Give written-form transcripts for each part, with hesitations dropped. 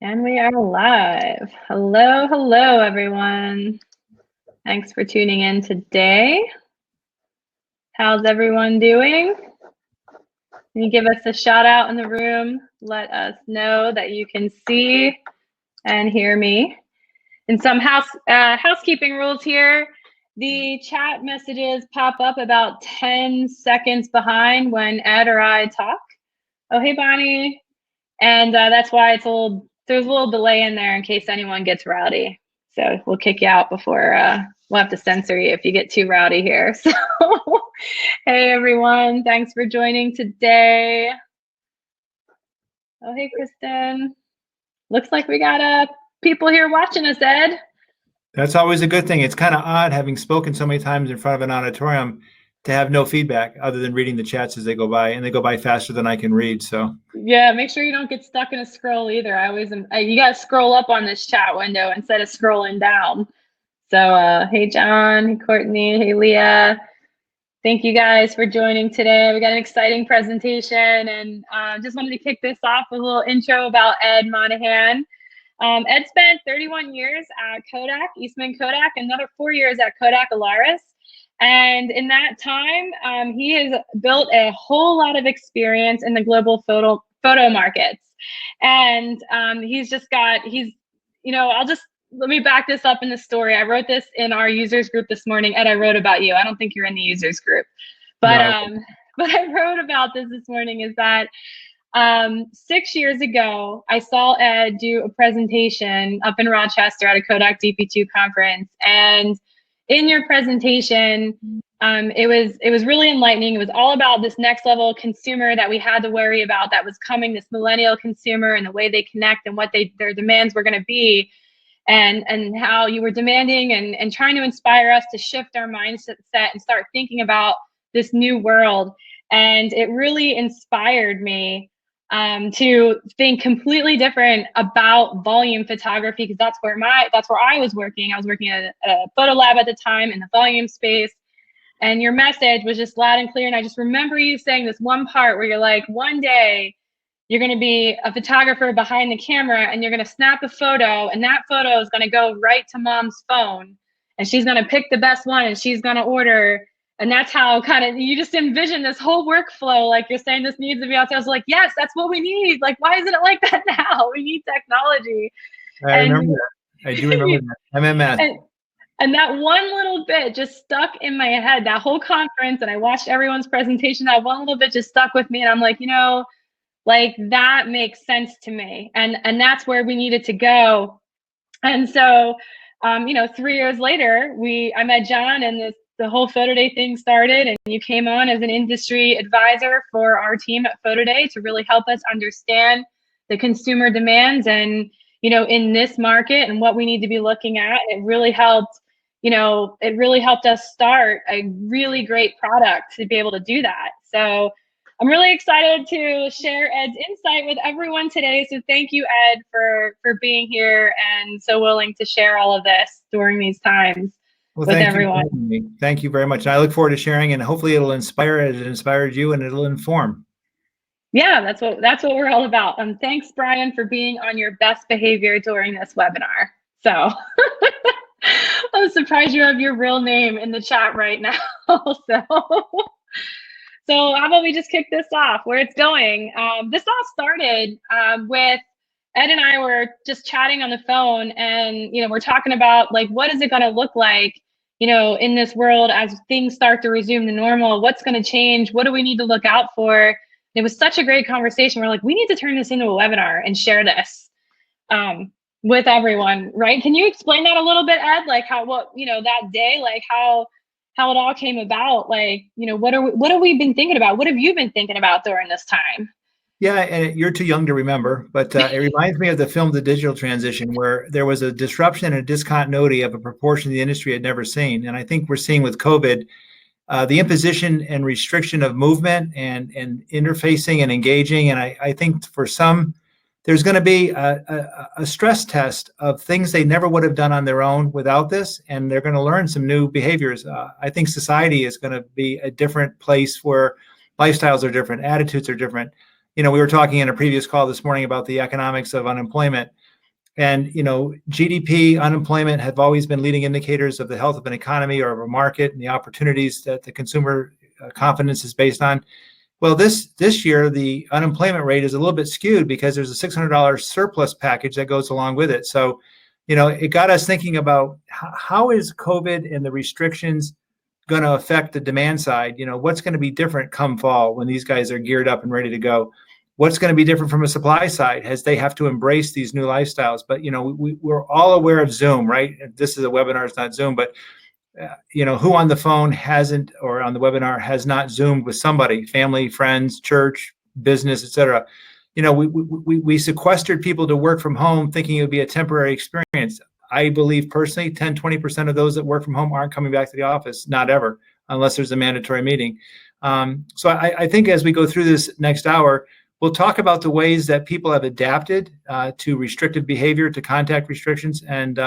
And we are live. Hello, hello, everyone. Thanks for tuning in today. How's everyone doing? Can you give us a shout out in the room? Let us know that you can see and hear me. And some housekeeping rules here. The chat messages pop up about 10 seconds behind when Ed or I talk. Oh, hey, Bonnie. And that's why there's a little delay in there in case anyone gets rowdy. So we'll kick you out before, we'll have to censor you if you get too rowdy here. So, hey everyone, thanks for joining today. Oh, hey Kristen. Looks like we got people here watching us, Ed. That's always a good thing. It's kind of odd, having spoken so many times in front of an auditorium, to have no feedback other than reading the chats as they go by, and they go by faster than I can read. So yeah, make sure you don't get stuck in a scroll either. You got to scroll up on this chat window instead of scrolling down. So hey John, hey Courtney, hey Leah. Thank you guys for joining today. We got an exciting presentation, and just wanted to kick this off with a little intro about Ed Monahan. Ed spent 31 years at Kodak, Eastman Kodak, another 4 years at Kodak Alaris. And in that time, he has built a whole lot of experience in the global photo markets. And let me back this up in the story. I wrote this in our users group this morning. Ed, I wrote about you. I don't think you're in the users group, but no. But I wrote about this morning is that 6 years ago, I saw Ed do a presentation up in Rochester at a Kodak DP2 conference. And in your presentation, it was really enlightening. It was all about this next level consumer that we had to worry about that was coming, this millennial consumer and the way they connect and what their demands were going to be. And how you were demanding and trying to inspire us to shift our mindset and start thinking about this new world. And it really inspired me to think completely different about volume photography, because that's where I was working. I was working at a photo lab at the time in the volume space. And your message was just loud and clear. And I just remember you saying this one part where you're like, one day you're going to be a photographer behind the camera and you're going to snap a photo, and that photo is going to go right to mom's phone, and she's going to pick the best one and she's going to order. And that's how kind of you just envision this whole workflow. Like you're saying, this needs to be out there. I was like, yes, that's what we need. Like, why isn't it like that now? We need technology. I remember that. I do remember that. I'm at math. And that one little bit just stuck in my head, that whole conference. And I watched everyone's presentation. That one little bit just stuck with me. And I'm like, like that makes sense to me. And that's where we needed to go. And so, 3 years later, I met John, and the whole Photo Day thing started, and you came on as an industry advisor for our team at Photo Day to really help us understand the consumer demands and, in this market and what we need to be looking at. It really helped us start a really great product to be able to do that. So I'm really excited to share Ed's insight with everyone today. So thank you, Ed, for being here and so willing to share all of this during these times with everyone. Thank you very much. I look forward to sharing, and hopefully it'll inspire as it inspired you, and it'll inform. Yeah, that's what we're all about. Thanks, Brian, for being on your best behavior during this webinar. So I'm surprised you have your real name in the chat right now. So how about we just kick this off where it's going? This all started with Ed and I were just chatting on the phone, and we're talking about, like, what is it going to look like, in this world as things start to resume to normal? What's going to change? What do we need to look out for? It was such a great conversation. We're like, we need to turn this into a webinar and share this with everyone, right? Can you explain that a little bit, Ed? Like that day, like how it all came about? Like, what have we been thinking about? What have you been thinking about during this time? Yeah, and you're too young to remember, but it reminds me of the film The Digital Transition, where there was a disruption and a discontinuity of a proportion the industry had never seen. And I think we're seeing with COVID, the imposition and restriction of movement and interfacing and engaging. And I think for some, there's going to be a stress test of things they never would have done on their own without this, and they're going to learn some new behaviors. I think society is going to be a different place where lifestyles are different, attitudes are different. We were talking in a previous call this morning about the economics of unemployment. And, GDP, unemployment have always been leading indicators of the health of an economy or of a market and the opportunities that the consumer confidence is based on. Well, this year, the unemployment rate is a little bit skewed because there's a $600 surplus package that goes along with it. So, it got us thinking about how is COVID and the restrictions going to affect the demand side? What's going to be different come fall when these guys are geared up and ready to go? What's going to be different from a supply side as they have to embrace these new lifestyles? But, we're all aware of Zoom, right? This is a webinar, it's not Zoom, but who on the phone hasn't, or on the webinar has not Zoomed with somebody, family, friends, church, business, etc. We sequestered people to work from home thinking it would be a temporary experience. I believe personally 10-20% of those that work from home aren't coming back to the office, not ever, unless there's a mandatory meeting. So I think as we go through this next hour, we'll talk about the ways that people have adapted to restrictive behavior, to contact restrictions, and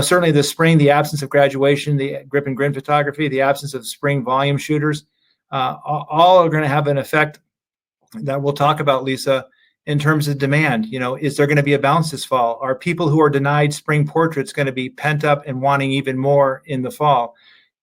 certainly the spring, the absence of graduation, the grip and grin photography, the absence of spring volume shooters, all are going to have an effect that we'll talk about, Lisa, in terms of demand. Is there going to be a bounce this fall? Are people who are denied spring portraits going to be pent up and wanting even more in the fall?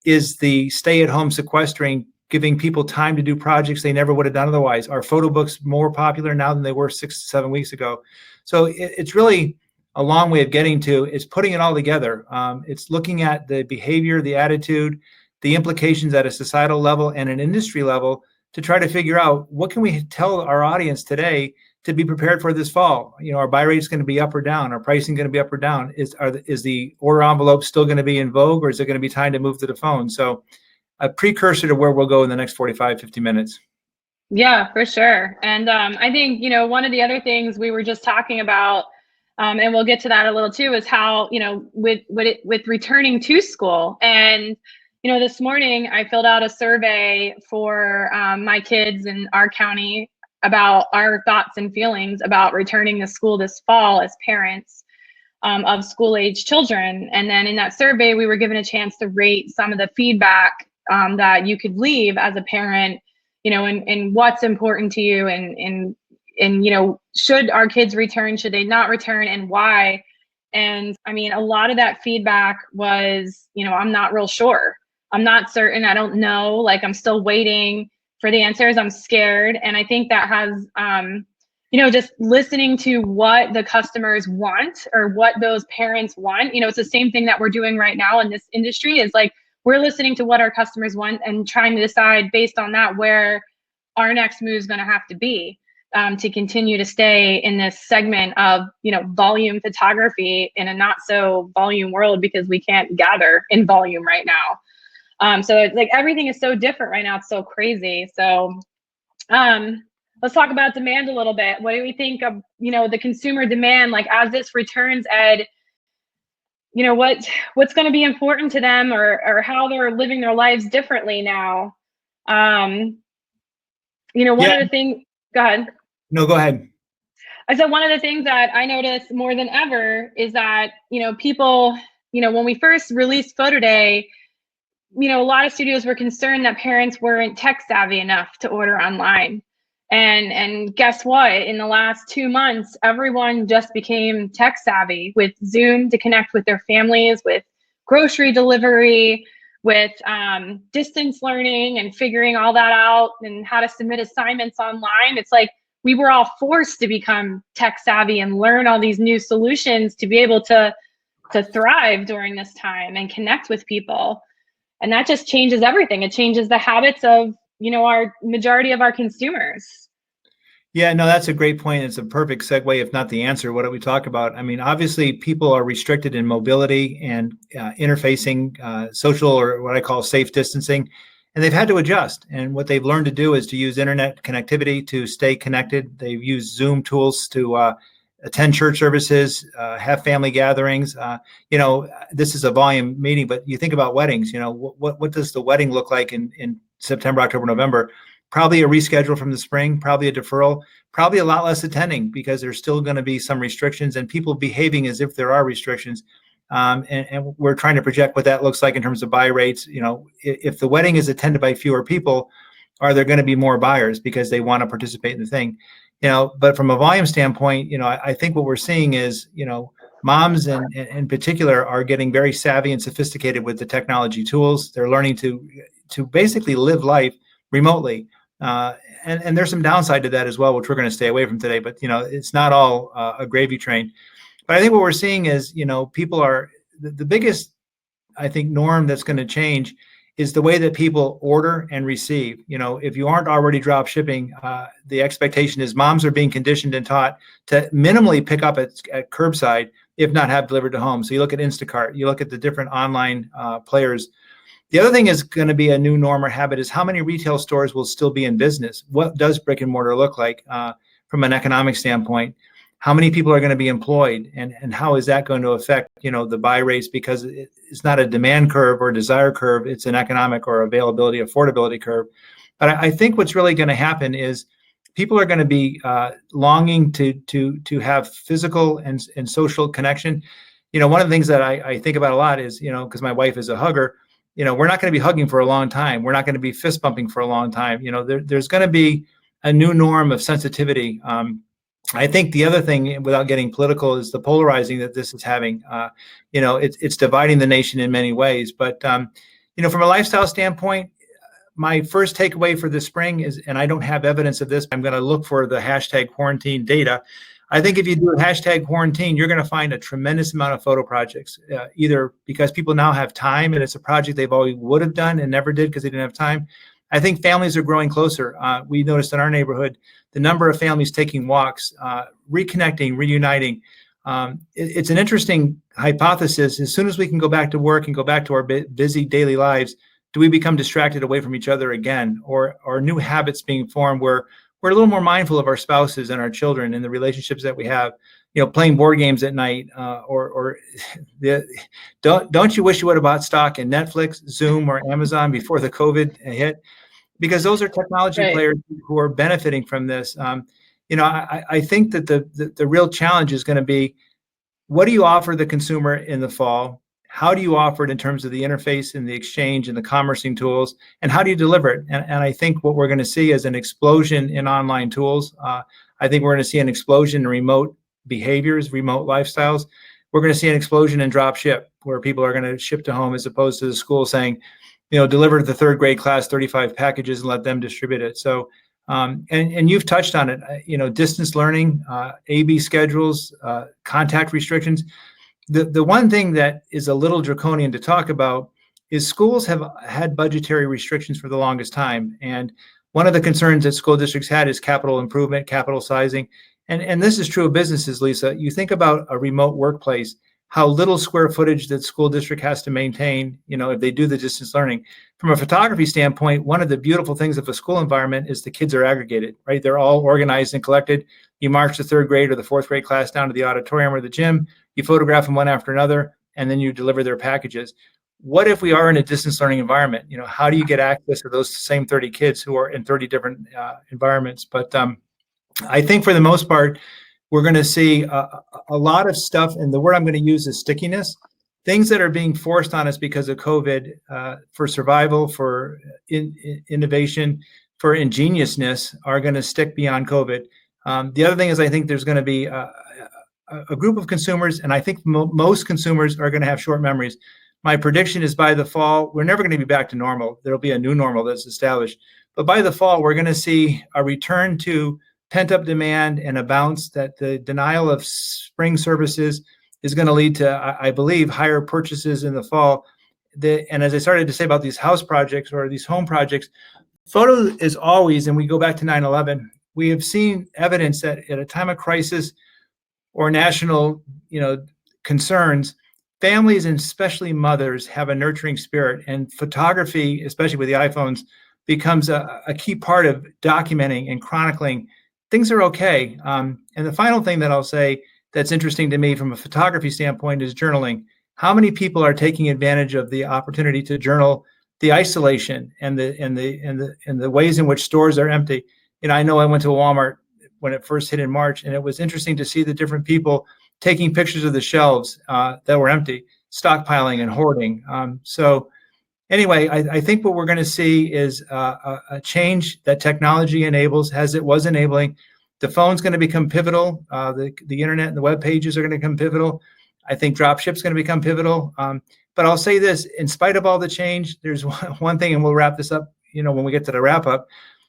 Is the stay-at-home sequestering giving people time to do projects they never would have done otherwise? Are photo books more popular now than they were 6 to 7 weeks ago? So it's really a long way of getting to is putting it all together. It's looking at the behavior, the attitude, the implications at a societal level and an industry level to try to figure out what can we tell our audience today to be prepared for this fall. Our buy rate is going to be up or down. Our pricing going to be up or down. Is the order envelope still going to be in vogue, or is it going to be time to move to the phone? So a precursor to where we'll go in the next 45, 50 minutes. Yeah, for sure. And I think, one of the other things we were just talking about, and we'll get to that a little too, is how, with returning to school. And, this morning I filled out a survey for my kids in our county about our thoughts and feelings about returning to school this fall as parents of school-age children. And then in that survey, we were given a chance to rate some of the feedback that you could leave as a parent, and what's important to you, and should our kids return, should they not return, and why. And I mean, a lot of that feedback was, I'm not real sure. I'm not certain. I don't know. Like, I'm still waiting for the answers. I'm scared. And I think that has, just listening to what the customers want or what those parents want, it's the same thing that we're doing right now in this industry, is like, we're listening to what our customers want and trying to decide based on that where our next move is going to have to be to continue to stay in this segment of, volume photography in a not so volume world, because we can't gather in volume right now. So it's like everything is so different right now. It's so crazy. So let's talk about demand a little bit. What do we think of, the consumer demand, like as this returns, Ed? What's going to be important to them, or how they're living their lives differently now. One of the things, go ahead. No, go ahead. I said, one of the things that I noticed more than ever is that, people, when we first released Photo Day, a lot of studios were concerned that parents weren't tech savvy enough to order online. And guess what? In the last 2 months, everyone just became tech savvy with Zoom to connect with their families, with grocery delivery, with distance learning and figuring all that out, and how to submit assignments online. It's like we were all forced to become tech savvy and learn all these new solutions to be able to thrive during this time and connect with people. And that just changes everything. It changes the habits of, our majority of our consumers. Yeah, no, that's a great point. It's a perfect segue, if not the answer. What do we talk about? I mean, obviously, people are restricted in mobility and interfacing, social, or what I call safe distancing, and they've had to adjust. And what they've learned to do is to use internet connectivity to stay connected. They've used Zoom tools to attend church services, have family gatherings. This is a volume meeting, but you think about weddings. What does the wedding look like in September, October, November? Probably a reschedule from the spring, probably a deferral, probably a lot less attending, because there's still going to be some restrictions and people behaving as if there are restrictions. And we're trying to project what that looks like in terms of buy rates. If the wedding is attended by fewer people, are there going to be more buyers because they want to participate in the thing? But from a volume standpoint, I think what we're seeing is, moms in particular are getting very savvy and sophisticated with the technology tools. They're learning to basically live life remotely. And there's some downside to that as well, which we're going to stay away from today. But, it's not all a gravy train. But I think what we're seeing is, people are the biggest, I think, norm that's going to change is the way that people order and receive. If you aren't already drop shipping, the expectation is moms are being conditioned and taught to minimally pick up at curbside, if not have delivered to home. So you look at Instacart, you look at the different online players. The other thing is going to be a new norm or habit is how many retail stores will still be in business. What does brick and mortar look like from an economic standpoint? How many people are going to be employed, and how is that going to affect, the buy rates? Because it's not a demand curve or desire curve; it's an economic or availability, affordability curve. But I think what's really going to happen is people are going to be longing to have physical and social connection. One of the things that I think about a lot is, because my wife is a hugger. We're not going to be hugging for a long time. We're not going to be fist bumping for a long time. There's going to be a new norm of sensitivity. I think the other thing, without getting political, is the polarizing that this is having. It's dividing the nation in many ways. But from a lifestyle standpoint, my first takeaway for this spring is, and I don't have evidence of this, I'm going to look for the hashtag quarantine data. I think if you do a hashtag quarantine, you're going to find a tremendous amount of photo projects, either because people now have time and it's a project they've always would have done and never did because they didn't have time. I think families are growing closer. We noticed in our neighborhood, the number of families taking walks, reconnecting, reuniting. It's an interesting hypothesis. As soon as we can go back to work and go back to our busy daily lives, do we become distracted away from each other again, or are new habits being formed where we're a little more mindful of our spouses and our children and the relationships that we have? Playing board games at night, don't you wish you would have bought stock in Netflix, Zoom, or Amazon before the COVID hit? Because those are technology players who are benefiting from this. I think that the real challenge is going to be, what do you offer the consumer in the fall? How do you offer it in terms of the interface and the exchange and the commercing tools? And how do you deliver it? And I think what we're going to see is an explosion in online tools. I think we're going to see an explosion in remote behaviors, remote lifestyles. We're going to see an explosion in drop ship, where people are going to ship to home as opposed to the school saying, deliver to the third grade class 35 packages and let them distribute it. So, and you've touched on it, distance learning, AB schedules, contact restrictions. The one thing that is a little draconian to talk about is schools have had budgetary restrictions for the longest time. And one of the concerns that school districts had is capital improvement, capital sizing. And this is true of businesses, Lisa. You think about a remote workplace, how little square footage that school district has to maintain, if they do the distance learning. From a photography standpoint, one of the beautiful things of a school environment is the kids are aggregated, right? They're all organized and collected. You march the third grade or the fourth grade class down to the auditorium or the gym, you photograph them one after another, and then you deliver their packages. What if we are in a distance learning environment? How do you get access to those same 30 kids who are in 30 different environments? But I think for the most part, we're going to see a lot of stuff, and the word I'm going to use is stickiness. Things that are being forced on us because of COVID, for survival, for innovation, for ingeniousness, are going to stick beyond COVID. The other thing is, I think there's going to be a group of consumers, and I think most consumers are going to have short memories. My prediction is by the fall, we're never going to be back to normal. There'll be a new normal that's established. But by the fall, we're going to see a return to pent-up demand and a bounce that the denial of spring services is going to lead to, I believe, higher purchases in the fall. And as I started to say about these house projects or these home projects, photo is always, and we go back to 9/11, we have seen evidence that at a time of crisis or national, concerns, families and especially mothers have a nurturing spirit, and photography, especially with the iPhones, becomes a key part of documenting and chronicling things are okay. And the final thing that I'll say that's interesting to me from a photography standpoint is journaling. How many people are taking advantage of the opportunity to journal the isolation and the ways in which stores are empty? I know I went to a Walmart when it first hit in March, and it was interesting to see the different people taking pictures of the shelves that were empty, stockpiling and hoarding. So anyway, I think what we're going to see is a change that technology enables, as it was enabling. The phone's going to become pivotal. The internet and the web pages are going to become pivotal. I think drop ship's going to become pivotal. But I'll say this, in spite of all the change, there's one thing, and we'll wrap this up, when we get to the wrap up.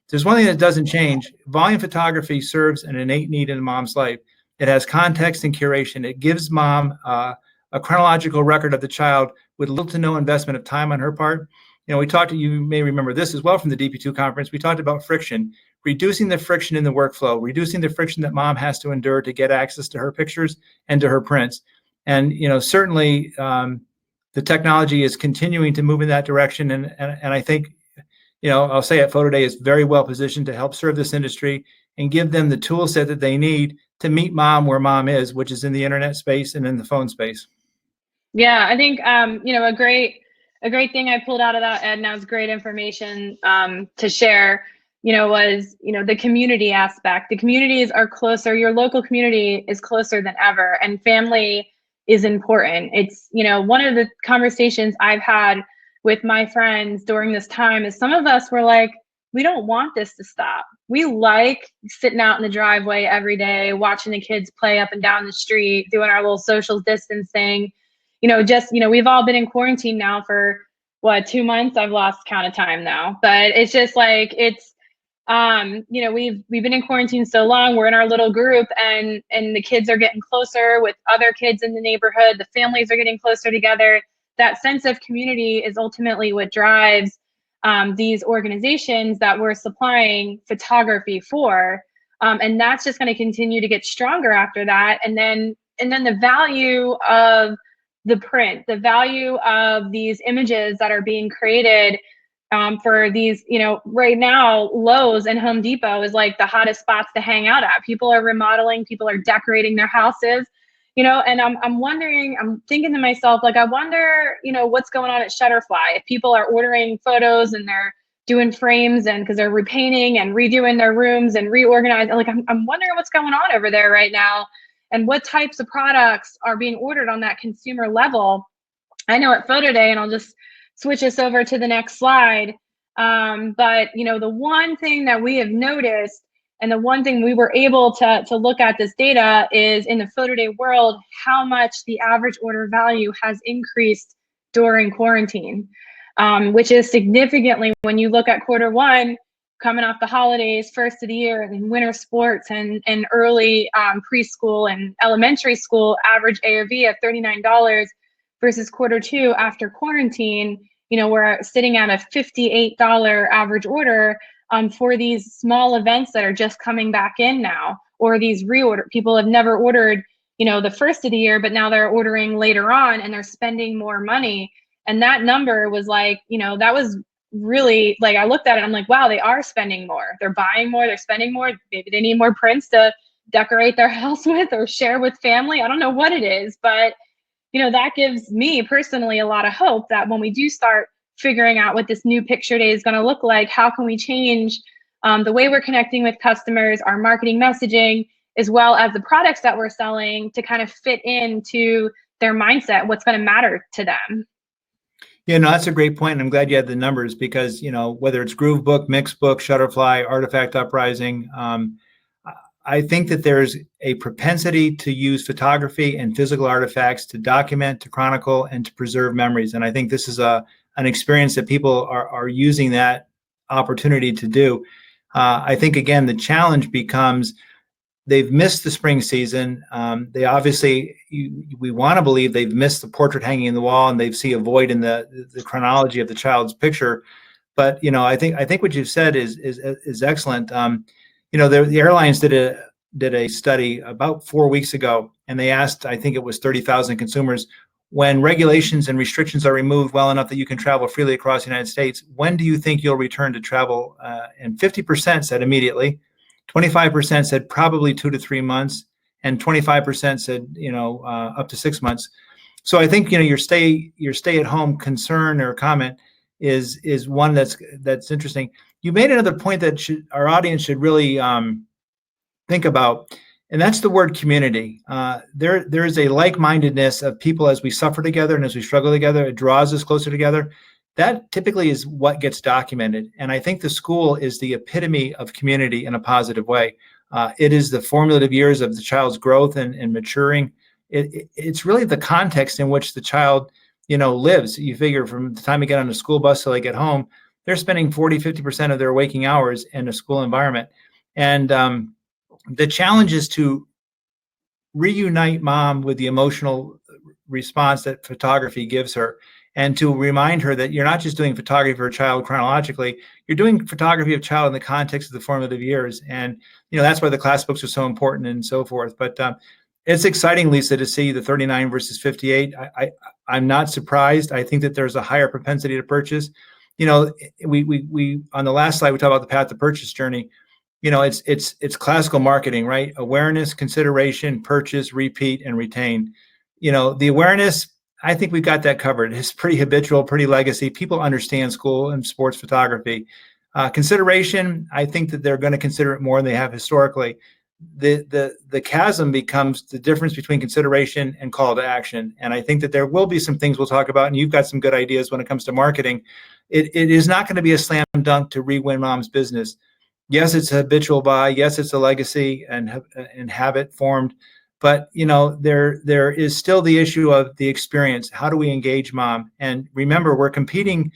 There's one thing that doesn't change. Volume photography serves an innate need in mom's life. It has context and curation. It gives mom a chronological record of the child with little to no investment of time on her part. We talked, you may remember this as well from the DP2 conference, we talked about friction, reducing the friction in the workflow, reducing the friction that mom has to endure to get access to her pictures and to her prints. And, certainly the technology is continuing to move in that direction. And I think, I'll say at Photo Day is very well positioned to help serve this industry and give them the tool set that they need to meet mom where mom is, which is in the internet space and in the phone space. Yeah, I think, a great thing I pulled out of that, Ed, and that was great information to share, was, the community aspect. The communities are closer. Your local community is closer than ever, and family is important. It's, one of the conversations I've had with my friends during this time is some of us were like, we don't want this to stop. We like sitting out in the driveway every day, watching the kids play up and down the street, doing our little social distancing. We've all been in quarantine now for 2 months. I've lost count of time now, but it's just like, we've been in quarantine so long. We're in our little group, and the kids are getting closer with other kids in the neighborhood. The families are getting closer together. That sense of community is ultimately what drives these organizations that we're supplying photography for. And that's just going to continue to get stronger after that. And then the value of the print, the value of these images that are being created for these, right now, Lowe's and Home Depot is like the hottest spots to hang out at. People are remodeling, people are decorating their houses, and I'm wondering, I'm thinking to myself, like, I wonder, what's going on at Shutterfly, if people are ordering photos and they're doing frames, and because they're repainting and redoing their rooms and reorganizing. Like, I'm wondering what's going on over there right now, and what types of products are being ordered on that consumer level. I know at Photo Day, and I'll just switch us over to the next slide. But the one thing that we have noticed, and the one thing we were able to look at this data, is in the Photo Day world, how much the average order value has increased during quarantine, which is significantly, when you look at Q1, coming off the holidays, first of the year, and winter sports and early preschool and elementary school, average AOV of $39 versus Q2 after quarantine. We're sitting at a $58 average order for these small events that are just coming back in now, or these reorder. People have never ordered, the first of the year, but now they're ordering later on, and they're spending more money. And that number was like, that was really, like, I looked at it, I'm like, wow, they are spending more. They're buying more, they're spending more. Maybe they need more prints to decorate their house with or share with family. I don't know what it is, but that gives me personally a lot of hope that when we do start figuring out what this new picture day is going to look like, how can we change the way we're connecting with customers, our marketing messaging, as well as the products that we're selling, to kind of fit into their mindset, what's going to matter to them. Yeah, no, that's a great point. And I'm glad you had the numbers, because, whether it's Groovebook, Mixbook, Shutterfly, Artifact Uprising, I think that there's a propensity to use photography and physical artifacts to document, to chronicle, and to preserve memories. And I think this is an experience that people are using that opportunity to do. I think, again, the challenge becomes they've missed the spring season. They obviously, we want to believe they've missed the portrait hanging in the wall, and they see a void in the chronology of the child's picture. But, I think what you've said is excellent. The airlines did a study about 4 weeks ago, and they asked, I think it was 30,000 consumers, when regulations and restrictions are removed well enough that you can travel freely across the United States, when do you think you'll return to travel? And 50% said immediately, 25% said probably 2 to 3 months, and 25% said, up to 6 months. So I think, your stay at home concern or comment is one that's interesting. You made another point that our audience should really think about, and that's the word community. There is a like-mindedness of people as we suffer together and as we struggle together. It draws us closer together. That typically is what gets documented. And I think the school is the epitome of community in a positive way. It is the formative years of the child's growth and maturing. it's really the context in which the child, lives. You figure from the time they get on the school bus till they get home, they're spending 40-50% of their waking hours in a school environment. And the challenge is to reunite mom with the emotional response that photography gives her, and to remind her that you're not just doing photography for a child chronologically, you're doing photography of child in the context of the formative years. And that's why the class books are so important and so forth. But it's exciting, Lisa, to see the 39 versus 58. I'm not surprised. I think that there's a higher propensity to purchase. We on the last slide we talked about the path to purchase journey. It's classical marketing, right? Awareness, consideration, purchase, repeat, and retain. The awareness, I think we've got that covered. It's pretty habitual, pretty legacy. People understand school and sports photography. Consideration, I think that they're going to consider it more than they have historically. The chasm becomes the difference between consideration and call to action. And I think that there will be some things we'll talk about, and you've got some good ideas when it comes to marketing. It is not going to be a slam dunk to re-win mom's business. Yes, it's a habitual buy. Yes, it's a legacy and habit formed. But there is still the issue of the experience. How do we engage mom? And remember, we're competing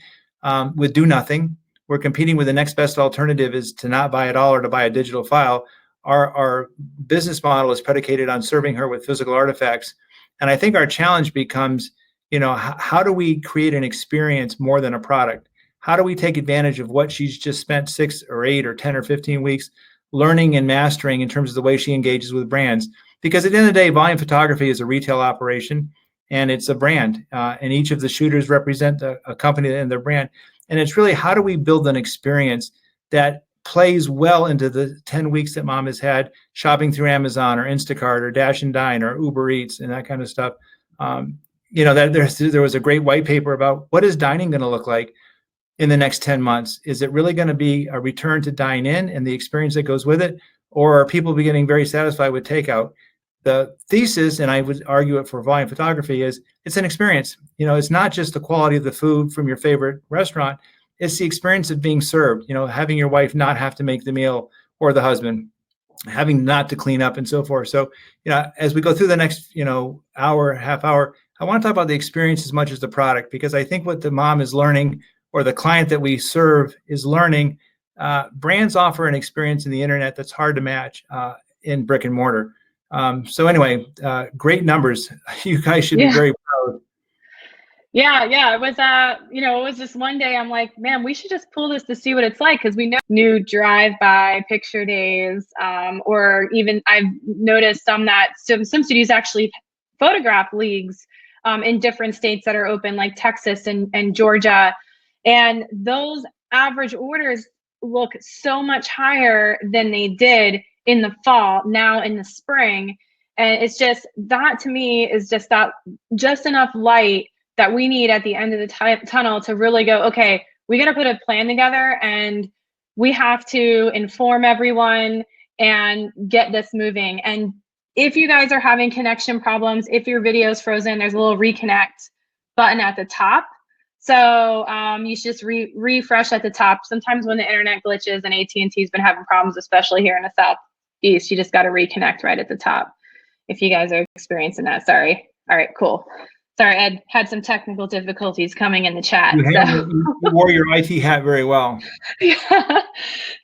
with do nothing. We're competing with the next best alternative is to not buy at all or to buy a digital file. Our business model is predicated on serving her with physical artifacts. And I think our challenge becomes, how do we create an experience more than a product? How do we take advantage of what she's just spent 6 or 8 or 10 or 15 weeks learning and mastering in terms of the way she engages with brands? Because at the end of the day, volume photography is a retail operation and it's a brand. And each of the shooters represent a company and their brand. And it's really, how do we build an experience that plays well into the 10 weeks that mom has had shopping through Amazon or Instacart or Dash and Dine or Uber Eats and that kind of stuff. There was a great white paper about what is dining going to look like in the next 10 months. Is it really going to be a return to dine in and the experience that goes with it? Or are people getting very satisfied with takeout? The thesis, and I would argue it for volume photography, is it's an experience. It's not just the quality of the food from your favorite restaurant. It's the experience of being served, having your wife not have to make the meal or the husband, having not to clean up and so forth. So, as we go through the next, hour, half hour, I want to talk about the experience as much as the product, because I think what the mom is learning or the client that we serve is learning, brands offer an experience in the internet that's hard to match in brick and mortar. So anyway, great numbers. You guys should be very proud. Yeah. It was, it was just one day I'm like, man, we should just pull this to see what it's like. Cause we know new drive-by picture days, or even I've noticed some studios actually photograph leagues, in different states that are open, like Texas and Georgia. And those average orders look so much higher than they did in the fall, now in the spring. And it's just, that to me is just enough light that we need at the end of the tunnel to really go, okay, we got to put a plan together and we have to inform everyone and get this moving. And if you guys are having connection problems, if your video is frozen, there's a little reconnect button at the top. So you should just refresh at the top. Sometimes when the internet glitches, and AT&T's been having problems, especially here in the Southeast, you just got to reconnect right at the top. If you guys are experiencing that, sorry. All right, cool. Sorry, Ed had some technical difficulties coming in the chat. You wore your IT hat very well. Yeah.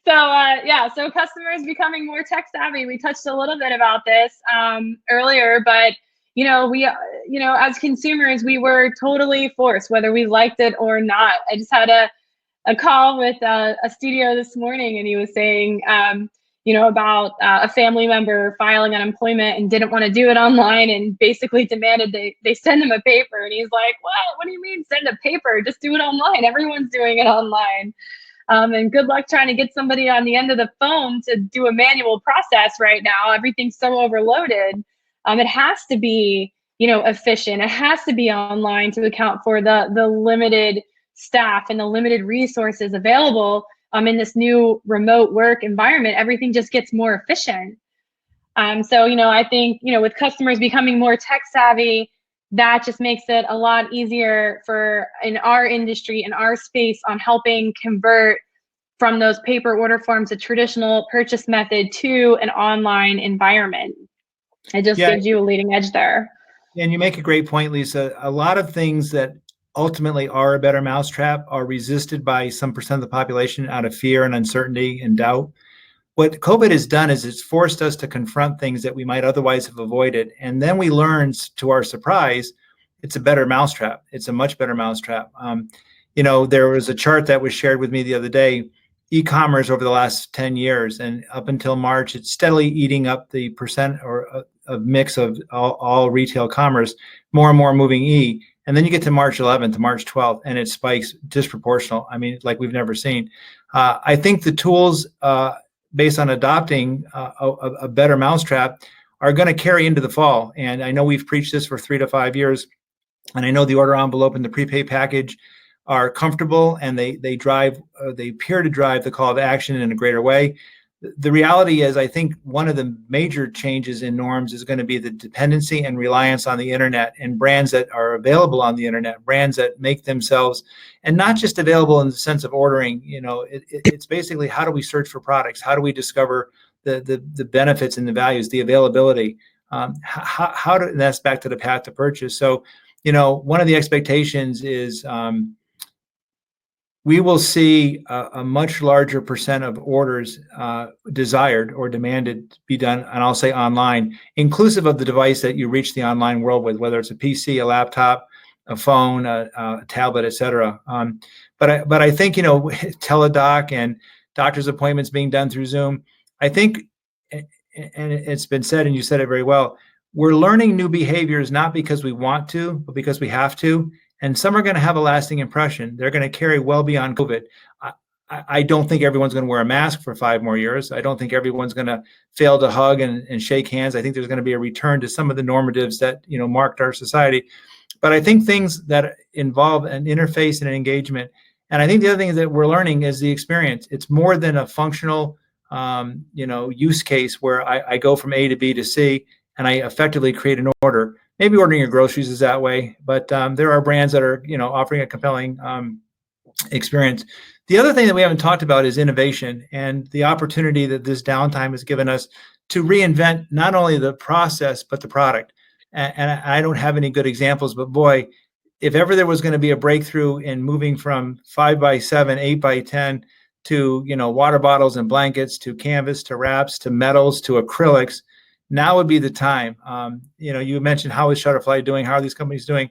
So customers becoming more tech savvy. We touched a little bit about this earlier, but as consumers, we were totally forced, whether we liked it or not. I just had a call with a studio this morning, and he was saying, about a family member filing unemployment and didn't want to do it online, and basically demanded they send him a paper. And he's like, what do you mean send a paper? Just do it online. Everyone's doing it online. And good luck trying to get somebody on the end of the phone to do a manual process right now. Everything's so overloaded. It has to be, efficient. It has to be online to account for the limited staff and the limited resources available. In this new remote work environment, everything just gets more efficient. I think, with customers becoming more tech savvy, that just makes it a lot easier in our industry, in our space, on helping convert from those paper order forms, a traditional purchase method, to an online environment. It just gives you a leading edge there. And you make a great point, Lisa. A lot of things that ultimately are a better mousetrap are resisted by some percent of the population out of fear and uncertainty and doubt. What COVID has done is it's forced us to confront things that we might otherwise have avoided. And then we learn, to our surprise, it's a better mousetrap. It's a much better mousetrap. There was a chart that was shared with me the other day, e-commerce over the last 10 years, and up until March, it's steadily eating up the percent or a mix of all retail commerce, more and more moving e. And then you get to March 11th, to March 12th, and it spikes disproportional. I mean, like we've never seen. I think the tools based on adopting a better mousetrap are going to carry into the fall. And I know we've preached this for 3 to 5 years, and I know the order envelope and the prepaid package are comfortable, and they appear to drive the call to action in a greater way. The reality is, I think one of the major changes in norms is going to be the dependency and reliance on the internet and brands that are available on the internet, brands that make themselves, and not just available in the sense of ordering. It's basically, how do we search for products? How do we discover the benefits and the values, the availability? And that's back to the path to purchase. So, one of the expectations is we will see a much larger percent of orders desired or demanded to be done, and I'll say online, inclusive of the device that you reach the online world with, whether it's a PC, a laptop, a phone, a tablet, et cetera. But I think, teledoc and doctor's appointments being done through Zoom, I think, and it's been said, and you said it very well, we're learning new behaviors not because we want to, but because we have to. And some are going to have a lasting impression. They're going to carry well beyond COVID. I don't think everyone's going to wear a mask for 5 more years. I don't think everyone's going to fail to hug and shake hands. I think there's going to be a return to some of the normatives that marked our society. But I think things that involve an interface and an engagement. And I think the other thing that we're learning is the experience. It's more than a functional use case where I go from A to B to C and I effectively create an order. Maybe ordering your groceries is that way, but there are brands that are, offering a compelling experience. The other thing that we haven't talked about is innovation and the opportunity that this downtime has given us to reinvent not only the process, but the product. And I don't have any good examples, but boy, if ever there was going to be a breakthrough in moving from 5x7, 8x10 to, water bottles and blankets, to canvas, to wraps, to metals, to acrylics, now would be the time. You mentioned how is Shutterfly doing? How are these companies doing?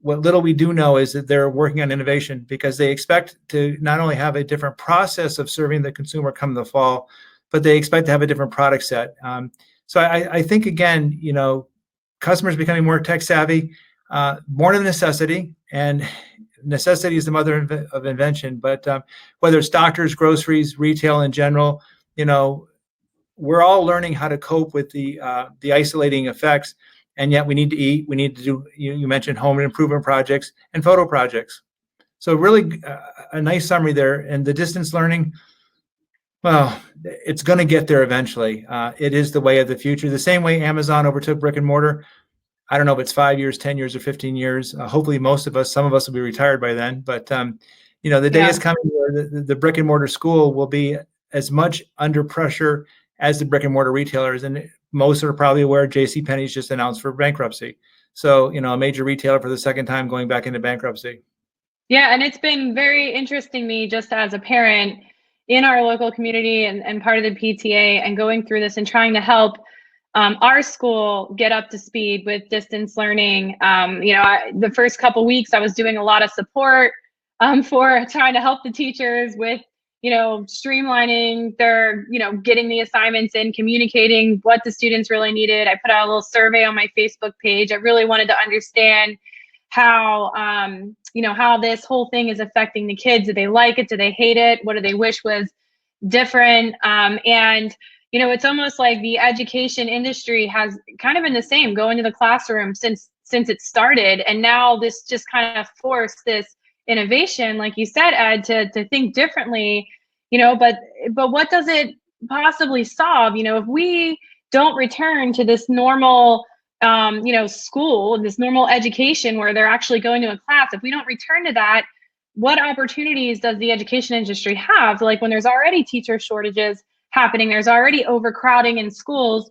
What little we do know is that they're working on innovation because they expect to not only have a different process of serving the consumer come the fall, but they expect to have a different product set. So I think, again, customers becoming more tech savvy, born of necessity, and necessity is the mother of invention. But whether it's doctors, groceries, retail in general, we're all learning how to cope with the isolating effects, and yet we need to eat. We need to do. You mentioned home improvement projects and photo projects. So really, a nice summary there. And the distance learning, well, it's going to get there eventually. It is the way of the future. The same way Amazon overtook brick and mortar. I don't know if it's 5 years, 10 years, or 15 years. Hopefully, some of us will be retired by then. But the day is coming where the brick and mortar school will be as much under pressure as the brick and mortar retailers. And most are probably aware JCPenney's just announced for bankruptcy. So, a major retailer for the second time going back into bankruptcy. Yeah, and it's been very interesting to me just as a parent in our local community and part of the PTA and going through this and trying to help our school get up to speed with distance learning. The first couple weeks I was doing a lot of support for trying to help the teachers with streamlining their, getting the assignments in, communicating what the students really needed. I put out a little survey on my Facebook page. I really wanted to understand how, how this whole thing is affecting the kids. Do they like it? Do they hate it? What do they wish was different? And it's almost like the education industry has kind of been the same, going to the classroom since it started. And now this just kind of forced this innovation, like you said, Ed, to think differently, but what does it possibly solve? If we don't return to this normal, school, this normal education where they're actually going to a class, if we don't return to that, what opportunities does the education industry have? Like when there's already teacher shortages happening, there's already overcrowding in schools,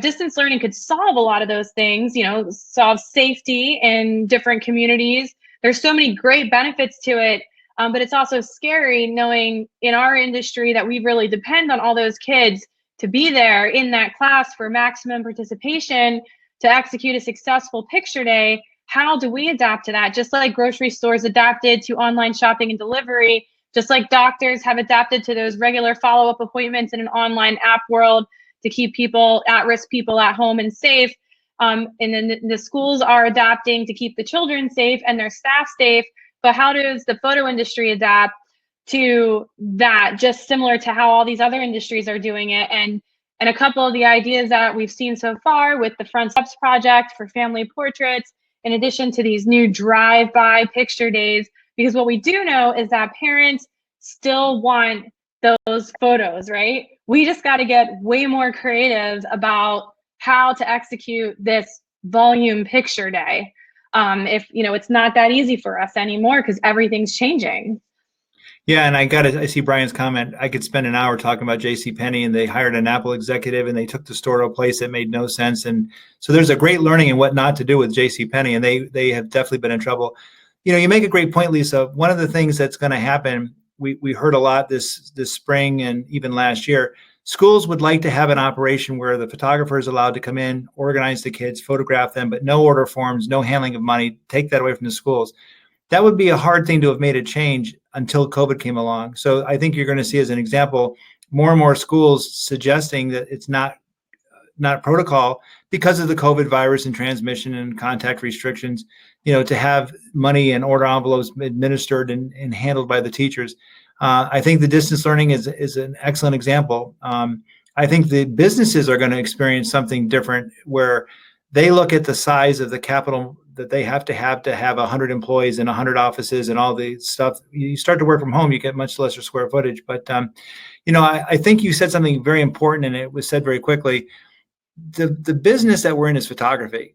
distance learning could solve a lot of those things, solve safety in different communities. There's so many great benefits to it. But it's also scary knowing in our industry that we really depend on all those kids to be there in that class for maximum participation to execute a successful picture day. How do we adapt to that? Just like grocery stores adapted to online shopping and delivery, just like doctors have adapted to those regular follow-up appointments in an online app world to keep people, at-risk people, at home and safe. And then the schools are adapting to keep the children safe and their staff safe. But how does the photo industry adapt to that, just similar to how all these other industries are doing it? And a couple of the ideas that we've seen so far with the Front Steps project for family portraits, in addition to these new drive-by picture days, because what we do know is that parents still want those photos, right? We just got to get way more creative about how to execute this volume picture day. If it's not that easy for us anymore because everything's changing. Yeah, and I see Brian's comment. I could spend an hour talking about JCPenney, and they hired an Apple executive and they took the store to a place that made no sense. And so there's a great learning in what not to do with JCPenney, and they have definitely been in trouble. You make a great point, Lisa. One of the things that's going to happen, we heard a lot this spring and even last year, schools would like to have an operation where the photographer is allowed to come in, organize the kids, photograph them, but no order forms, no handling of money, take that away from the schools. That would be a hard thing to have made a change until COVID came along. So I think you're going to see, as an example, more and more schools suggesting that it's not protocol because of the COVID virus and transmission and contact restrictions, to have money and order envelopes administered and handled by the teachers. I think the distance learning is an excellent example. I think the businesses are going to experience something different where they look at the size of the capital that they have to have 100 employees and 100 offices and all the stuff. You start to work from home, you get much lesser square footage. But, I think you said something very important, and it was said very quickly. The business that we're in is photography.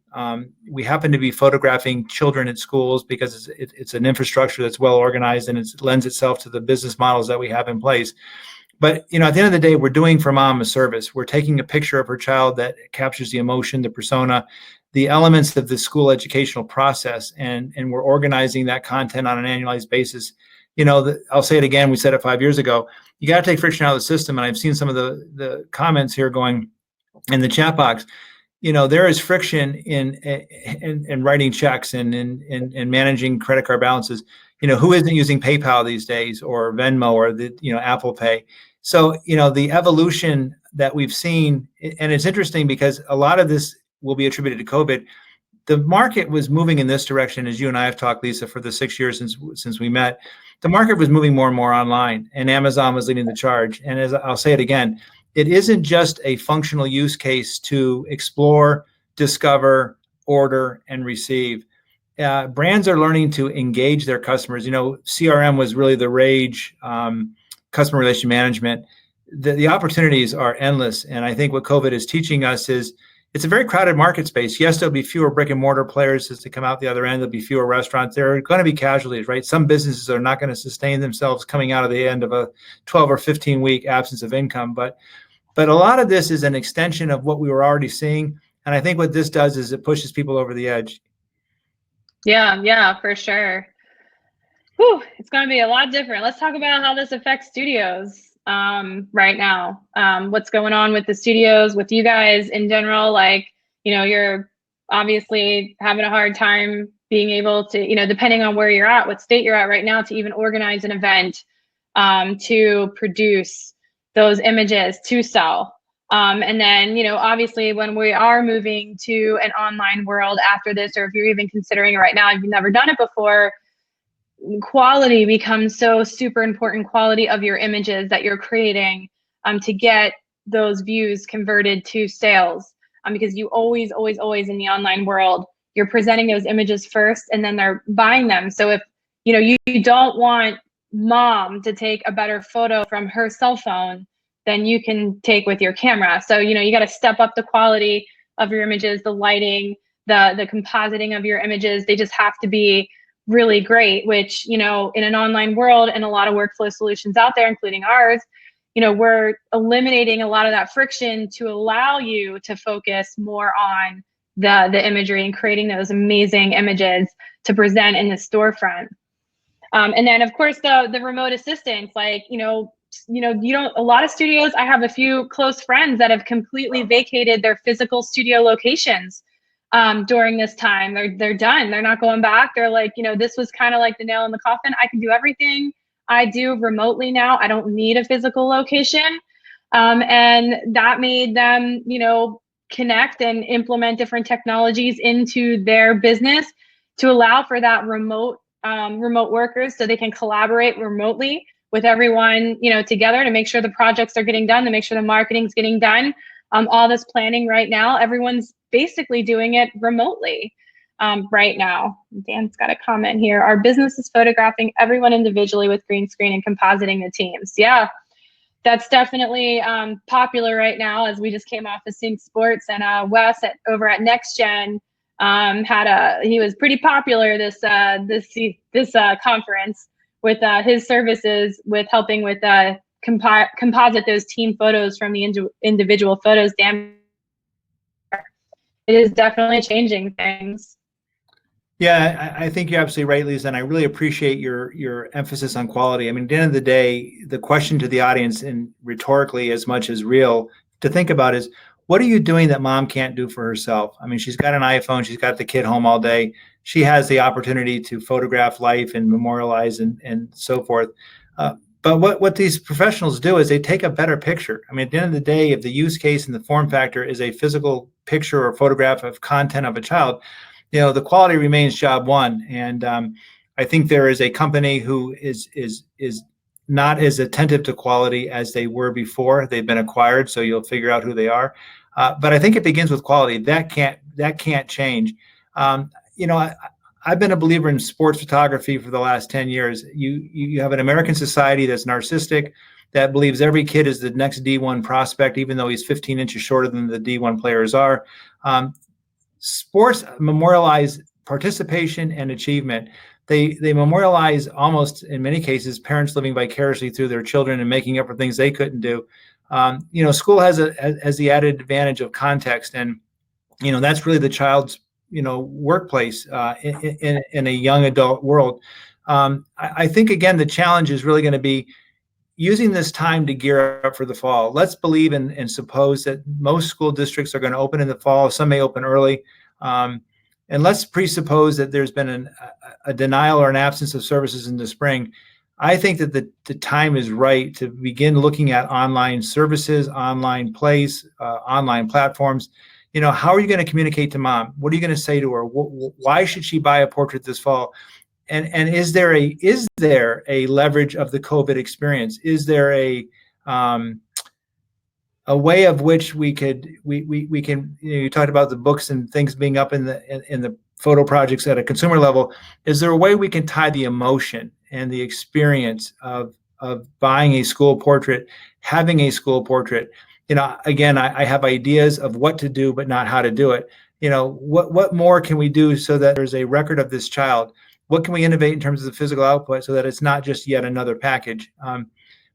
We happen to be photographing children at schools because it's an infrastructure that's well organized and it lends itself to the business models that we have in place. But, at the end of the day, we're doing for mom a service. We're taking a picture of her child that captures the emotion, the persona, the elements of the school educational process, and we're organizing that content on an annualized basis. I'll say it again, we said it 5 years ago, you got to take friction out of the system. And I've seen some of the comments here going in the chat box. There is friction in writing checks and in managing credit card balances. Who isn't using PayPal these days, or Venmo, or the Apple Pay? So the evolution that we've seen, and it's interesting because a lot of this will be attributed to COVID. The market was moving in this direction, as you and I have talked, Lisa, for the 6 years since we met. The market was moving more and more online, and Amazon was leading the charge. And as I'll say it again, it isn't just a functional use case to explore, discover, order, and receive. Brands are learning to engage their customers. CRM was really the rage, customer relation management. The opportunities are endless. And I think what COVID is teaching us is it's a very crowded market space. Yes, there'll be fewer brick and mortar players as they come out the other end. There'll be fewer restaurants. There are going to be casualties, right? Some businesses are not going to sustain themselves coming out of the end of a 12 or 15 week absence of income. But a lot of this is an extension of what we were already seeing. And I think what this does is it pushes people over the edge. Yeah, for sure. Whew, it's going to be a lot different. Let's talk about how this affects studios right now. What's going on with the studios, with you guys in general? You're obviously having a hard time being able to, depending on where you're at, what state you're at right now, to even organize an event, to produce those images to sell. And then, obviously when we are moving to an online world after this, or if you're even considering it right now, if you've never done it before, quality becomes so super important. Quality of your images that you're creating to get those views converted to sales, because you always in the online world, you're presenting those images first and then they're buying them. So if you don't want mom to take a better photo from her cell phone than you can take with your camera. So you got to step up the quality of your images, the lighting, the compositing of your images. They just have to be really great, which, in an online world and a lot of workflow solutions out there, including ours, we're eliminating a lot of that friction to allow you to focus more on the imagery and creating those amazing images to present in the storefront. And then of course the remote assistance, like, a lot of studios, I have a few close friends that have completely vacated their physical studio locations during this time. They're done. They're not going back. They're like, this was kind of like the nail in the coffin. I can do everything I do remotely now. I don't need a physical location. And that made them, connect and implement different technologies into their business to allow for that remote workers, so they can collaborate remotely with everyone, together to make sure the projects are getting done, to make sure the marketing's getting done. All this planning right now, everyone's basically doing it remotely right now. Dan's got a comment here. Our business is photographing everyone individually with green screen and compositing the teams. Yeah, that's definitely popular right now, as we just came off of Sync Sports, and Wes over at Next Gen he was pretty popular this conference with his services with helping with composite those team photos from the individual photos. Dan, it is definitely changing things. Yeah, I think you're absolutely right, Lisa, and I really appreciate your emphasis on quality. I mean, at the end of the day, the question to the audience, and rhetorically as much as real, to think about is, what are you doing that mom can't do for herself? I mean, she's got an iPhone, she's got the kid home all day. She has the opportunity to photograph life and memorialize and so forth. But what these professionals do is they take a better picture. I mean, at the end of the day, if the use case and the form factor is a physical picture or photograph of content of a child, the quality remains job one. And I think there is a company who is not as attentive to quality as they were before. They've been acquired, so you'll figure out who they are. But I think it begins with quality. That can't change. I've been a believer in sports photography for the last 10 years. You have an American society that's narcissistic, that believes every kid is the next D1 prospect, even though he's 15 inches shorter than the D1 players are. Sports memorialize participation and achievement. They memorialize, almost in many cases, parents living vicariously through their children and making up for things they couldn't do. School has the added advantage of context, and that's really the child's workplace in a young adult world. I think again the challenge is really going to be using this time to gear up for the fall. Let's believe and suppose that most school districts are going to open in the fall. Some may open early. And let's presuppose that there's been a denial or an absence of services in the spring. I think that the time is right to begin looking at online services, online plays, online platforms. How are you going to communicate to mom? What are you going to say to her? Why should she buy a portrait this fall? And is there a leverage of the COVID experience? Is there a way of which we can, you talked about the books and things being up in the photo projects at a consumer level. Is there a way we can tie the emotion and the experience of buying a school portrait, having a school portrait? Again, I have ideas of what to do, but not how to do it. What more can we do so that there's a record of this child? What can we innovate in terms of the physical output so that it's not just yet another package?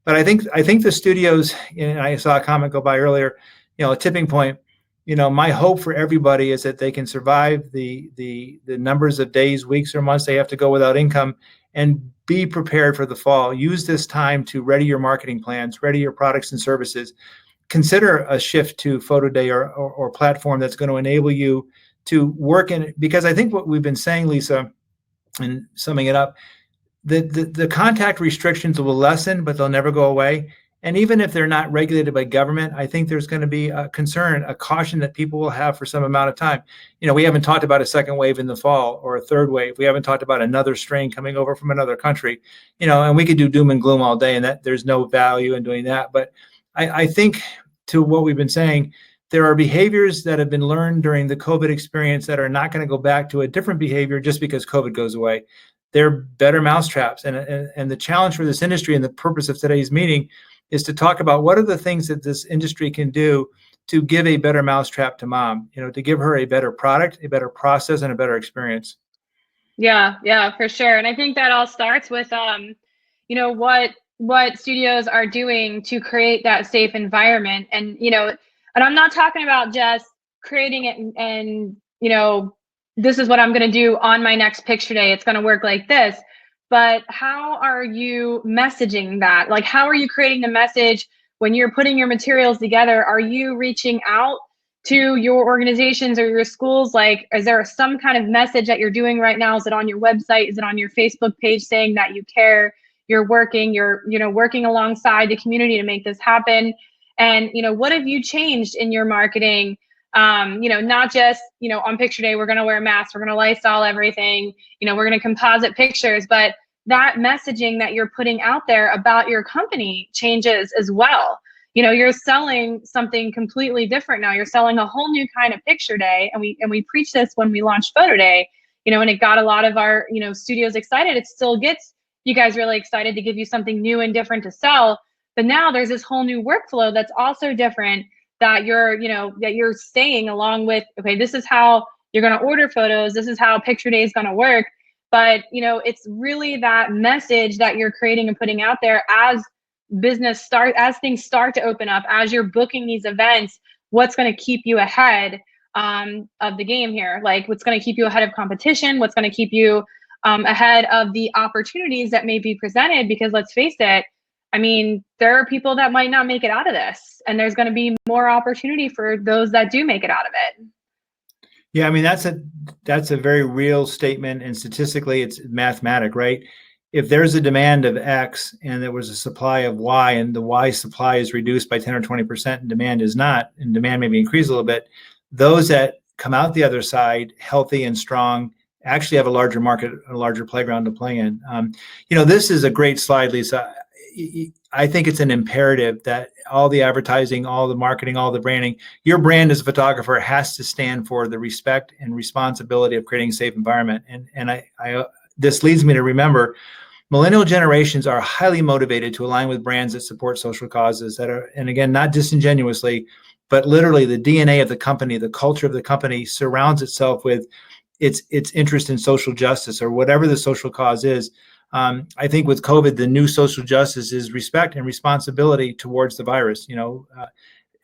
But I think the studios, and I saw a comment go by earlier, a tipping point. My hope for everybody is that they can survive the numbers of days, weeks, or months they have to go without income, and be prepared for the fall. Use this time to ready your marketing plans, ready your products and services. Consider a shift to photo day or platform that's going to enable you to work in, because I think what we've been saying, Lisa, and summing it up, the contact restrictions will lessen, but they'll never go away. And even if they're not regulated by government, I think there's going to be a concern, a caution that people will have for some amount of time. We haven't talked about a second wave in the fall or a third wave. We haven't talked about another strain coming over from another country, and we could do doom and gloom all day, and that there's no value in doing that. But I think, to what we've been saying, there are behaviors that have been learned during the COVID experience that are not going to go back to a different behavior just because COVID goes away. They're better mousetraps. And the challenge for this industry, and the purpose of today's meeting, is to talk about what are the things that this industry can do to give a better mousetrap to mom, to give her a better product, a better process, and a better experience. Yeah, for sure. And I think that all starts with, what what studios are doing to create that safe environment. And, and I'm not talking about just creating it and this is what I'm going to do on my next picture day. It's going to work like this. But how are you messaging that? Like, how are you creating the message when you're putting your materials together? Are you reaching out to your organizations or your schools? Like, is there some kind of message that you're doing right now? Is it on your website? Is it on your Facebook page saying that you care? You're working alongside the community to make this happen. And, what have you changed in your marketing? Not just, on picture day, we're going to wear masks, we're going to Lysol everything, we're going to composite pictures, but that messaging that you're putting out there about your company changes as well. You're selling something completely different now. You're selling a whole new kind of picture day. And we preached this when we launched Photo Day, and it got a lot of our, studios excited. It still gets you guys really excited to give you something new and different to sell. But now there's this whole new workflow that's also different that you're staying along with. Okay, this is how you're going to order photos. This is how picture day is going to work. But, it's really that message that you're creating and putting out there as things start to open up, as you're booking these events, what's going to keep you ahead of the game here? Like, what's going to keep you ahead of competition? What's going to keep you ahead of the opportunities that may be presented? Because let's face it, I mean, there are people that might not make it out of this, and there's going to be more opportunity for those that do make it out of it. Yeah, I mean, that's a very real statement, and statistically it's mathematic, right? If there's a demand of X and there was a supply of Y, and the Y supply is reduced by 10 or 20% and demand is not, and demand maybe increase a little bit, those that come out the other side healthy and strong actually have a larger market, a larger playground to play in. This is a great slide, Lisa. I think it's an imperative that all the advertising, all the marketing, all the branding, your brand as a photographer has to stand for the respect and responsibility of creating a safe environment. And this leads me to remember, millennial generations are highly motivated to align with brands that support social causes that are, and again, not disingenuously, but literally the DNA of the company, the culture of the company surrounds itself with its interest in social justice or whatever the social cause is. I think with COVID, the new social justice is respect and responsibility towards the virus.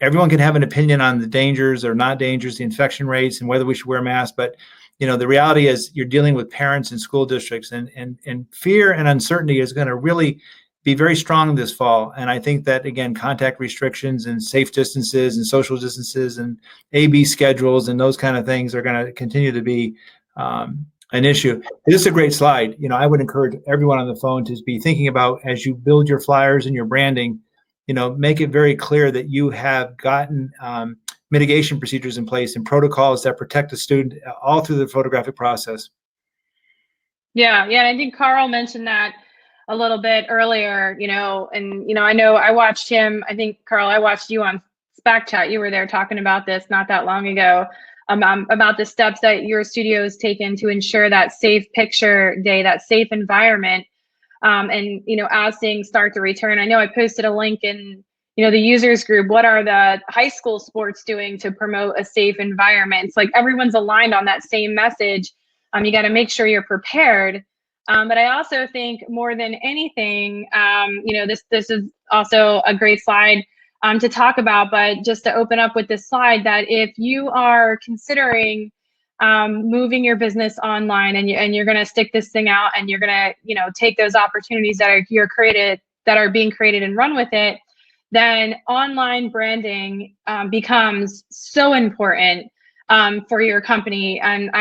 Everyone can have an opinion on the dangers or not dangers, the infection rates, and whether we should wear masks. But the reality is you're dealing with parents and school districts, and fear and uncertainty is going to really be very strong this fall. And I think that, again, contact restrictions and safe distances and social distances and AB schedules and those kind of things are going to continue to be an issue. This is a great slide. I would encourage everyone on the phone to be thinking about, as you build your flyers and your branding, make it very clear that you have gotten mitigation procedures in place and protocols that protect the student all through the photographic process. Yeah. I think Carl mentioned that a little bit earlier, and, I know I watched him. I think, Carl, I watched you on SPAC Chat. You were there talking about this not that long ago, about the steps that your studio has taken to ensure that safe picture day, that safe environment. And, as things start to return, I know I posted a link in, the users group. What are the high school sports doing to promote a safe environment? It's like everyone's aligned on that same message. You got to make sure you're prepared. But I also think more than anything, this is also a great slide to talk about, but just to open up with this slide, that if you are considering moving your business online and you're going to stick this thing out and you're going to, take those opportunities that are being created and run with it, then online branding becomes so important for your company. And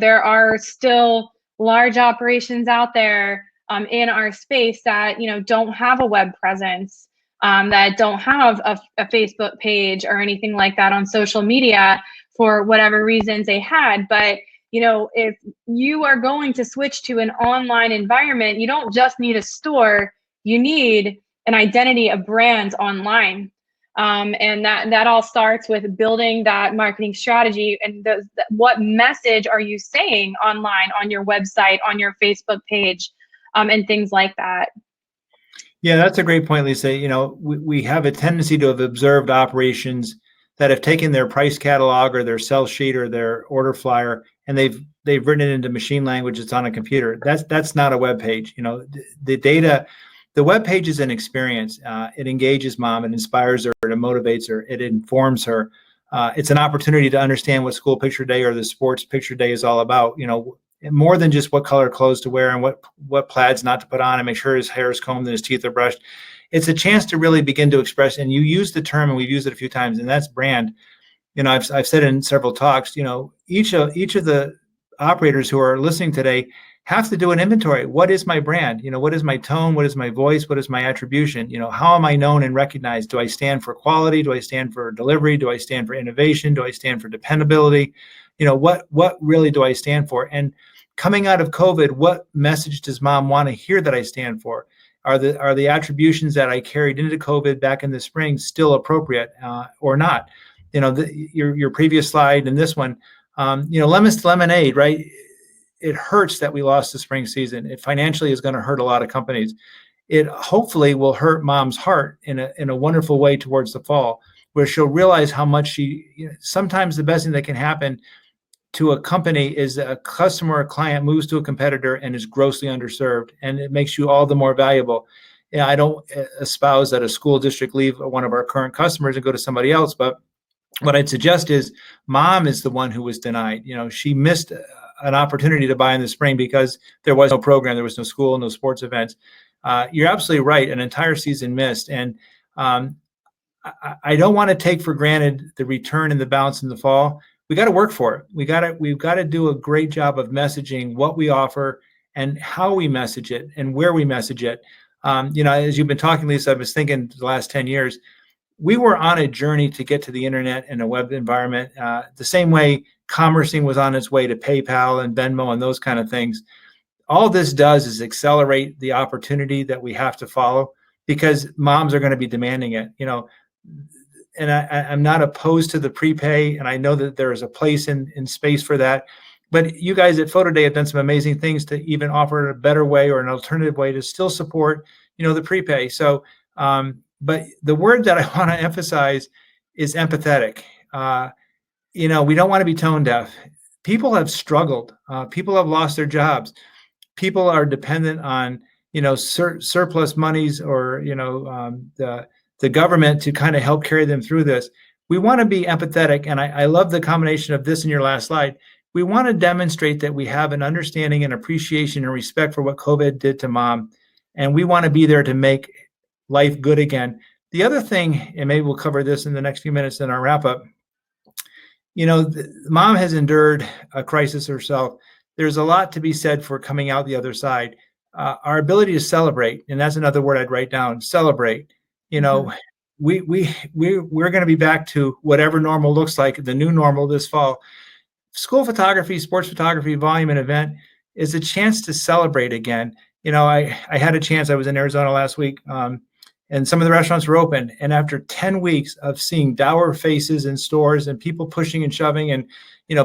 there are still large operations out there in our space that, don't have a web presence, that don't have a Facebook page or anything like that on social media for whatever reasons they had. But, if you are going to switch to an online environment, you don't just need a store, you need an identity of brands online. And that all starts with building that marketing strategy and what message are you saying online, on your website, on your Facebook page, and things like that. Yeah, that's a great point, Lisa. We have a tendency to have observed operations that have taken their price catalog or their sell sheet or their order flyer, and they've written it into machine language that's on a computer. That's not a web page. The data The web page is an experience. It engages mom, it inspires her, it motivates her, it informs her. It's an opportunity to understand what school picture day or the sports picture day is all about. More than just what color clothes to wear and what plaids not to put on, and make sure his hair is combed and his teeth are brushed. It's a chance to really begin to express. And you use the term, and we've used it a few times, and that's brand. I've said in several talks. Each of the operators who are listening today have to do an inventory. What is my brand? What is my tone? What is my voice? What is my attribution? How am I known and recognized? Do I stand for quality? Do I stand for delivery? Do I stand for innovation? Do I stand for dependability? What really do I stand for? And coming out of COVID, what message does mom want to hear that I stand for? Are the attributions that I carried into COVID back in the spring still appropriate or not? Your previous slide and this one, lemons to lemonade, right? It hurts that we lost the spring season. It financially is going to hurt a lot of companies. It hopefully will hurt mom's heart in a wonderful way towards the fall, where she'll realize how much sometimes the best thing that can happen to a company is that a customer or client moves to a competitor and is grossly underserved, and it makes you all the more valuable. I don't espouse that a school district leave one of our current customers and go to somebody else, but what I'd suggest is mom is the one who was denied. She missed an opportunity to buy in the spring because there was no program, there was no school, no sports events. You're absolutely right. An entire season missed. And I don't want to take for granted the return and the bounce in the fall. We got to work for it. We've got to do a great job of messaging what we offer and how we message it and where we message it. As you've been talking, Lisa, I was thinking the last 10 years, we were on a journey to get to the internet and a web environment, the same way commercing was on its way to PayPal and Venmo and those kind of things. All this does is accelerate the opportunity that we have to follow, because moms are going to be demanding it. And I'm not opposed to the prepay, and I know that there is a place in space for that. But you guys at Photo Day have done some amazing things to even offer a better way or an alternative way to still support, the prepay. So, but the word that I want to emphasize is empathetic. We don't want to be tone deaf. People have struggled. People have lost their jobs. People are dependent on, surplus monies or, the government to kind of help carry them through this. We want to be empathetic. And I love the combination of this in your last slide. We want to demonstrate that we have an understanding and appreciation and respect for what COVID did to mom. And we want to be there to make life good again. The other thing, and maybe we'll cover this in the next few minutes in our wrap up, mom has endured a crisis herself. There's a lot to be said for coming out the other side. Our ability to celebrate, and that's another word I'd write down, celebrate. We're going to be back to whatever normal looks like, the new normal this fall. School photography, sports photography, volume and event is a chance to celebrate again. I had a chance, I was in Arizona last week, and some of the restaurants were open. And after 10 weeks of seeing dour faces in stores and people pushing and shoving and,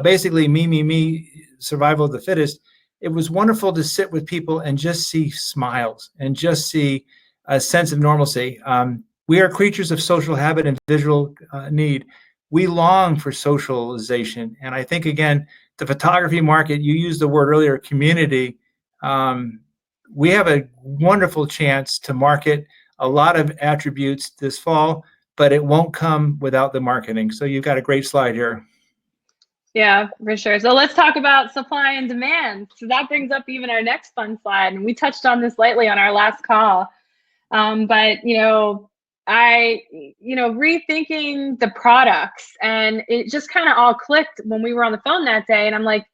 basically me, survival of the fittest, it was wonderful to sit with people and just see smiles and just see a sense of normalcy. We are creatures of social habit and visual need. We long for socialization. And I think, again, the photography market, you used the word earlier, community. We have a wonderful chance to market a lot of attributes this fall, but it won't come without the marketing. So you've got a great slide here. Yeah, for sure. So let's talk about supply and demand. So that brings up even our next fun slide. And we touched on this lightly on our last call. But, rethinking the products, and it just kind of all clicked when we were on the phone that day. And I'm like,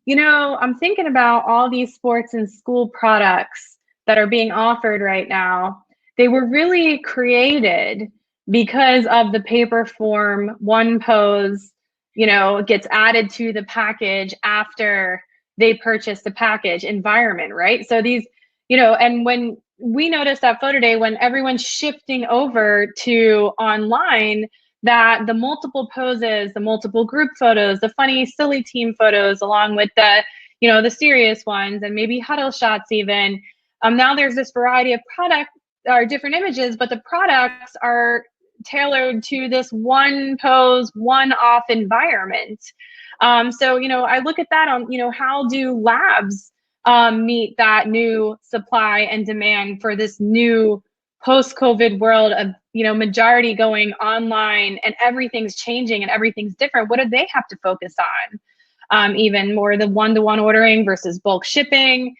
I'm thinking about all these sports and school products that are being offered right now. They were really created because of the paper form, one pose, gets added to the package after they purchase the package environment, right? So these, and when we noticed at Photo Day, when everyone's shifting over to online, that the multiple poses, the multiple group photos, the funny, silly team photos, along with the, the serious ones, and maybe huddle shots even. Now there's this variety of product or different images, but the products are tailored to this one pose, one-off environment. So, I look at that on, how do labs meet that new supply and demand for this new post-COVID world of, majority going online and everything's changing and everything's different? What do they have to focus on? Even more the one-to-one ordering versus bulk shipping,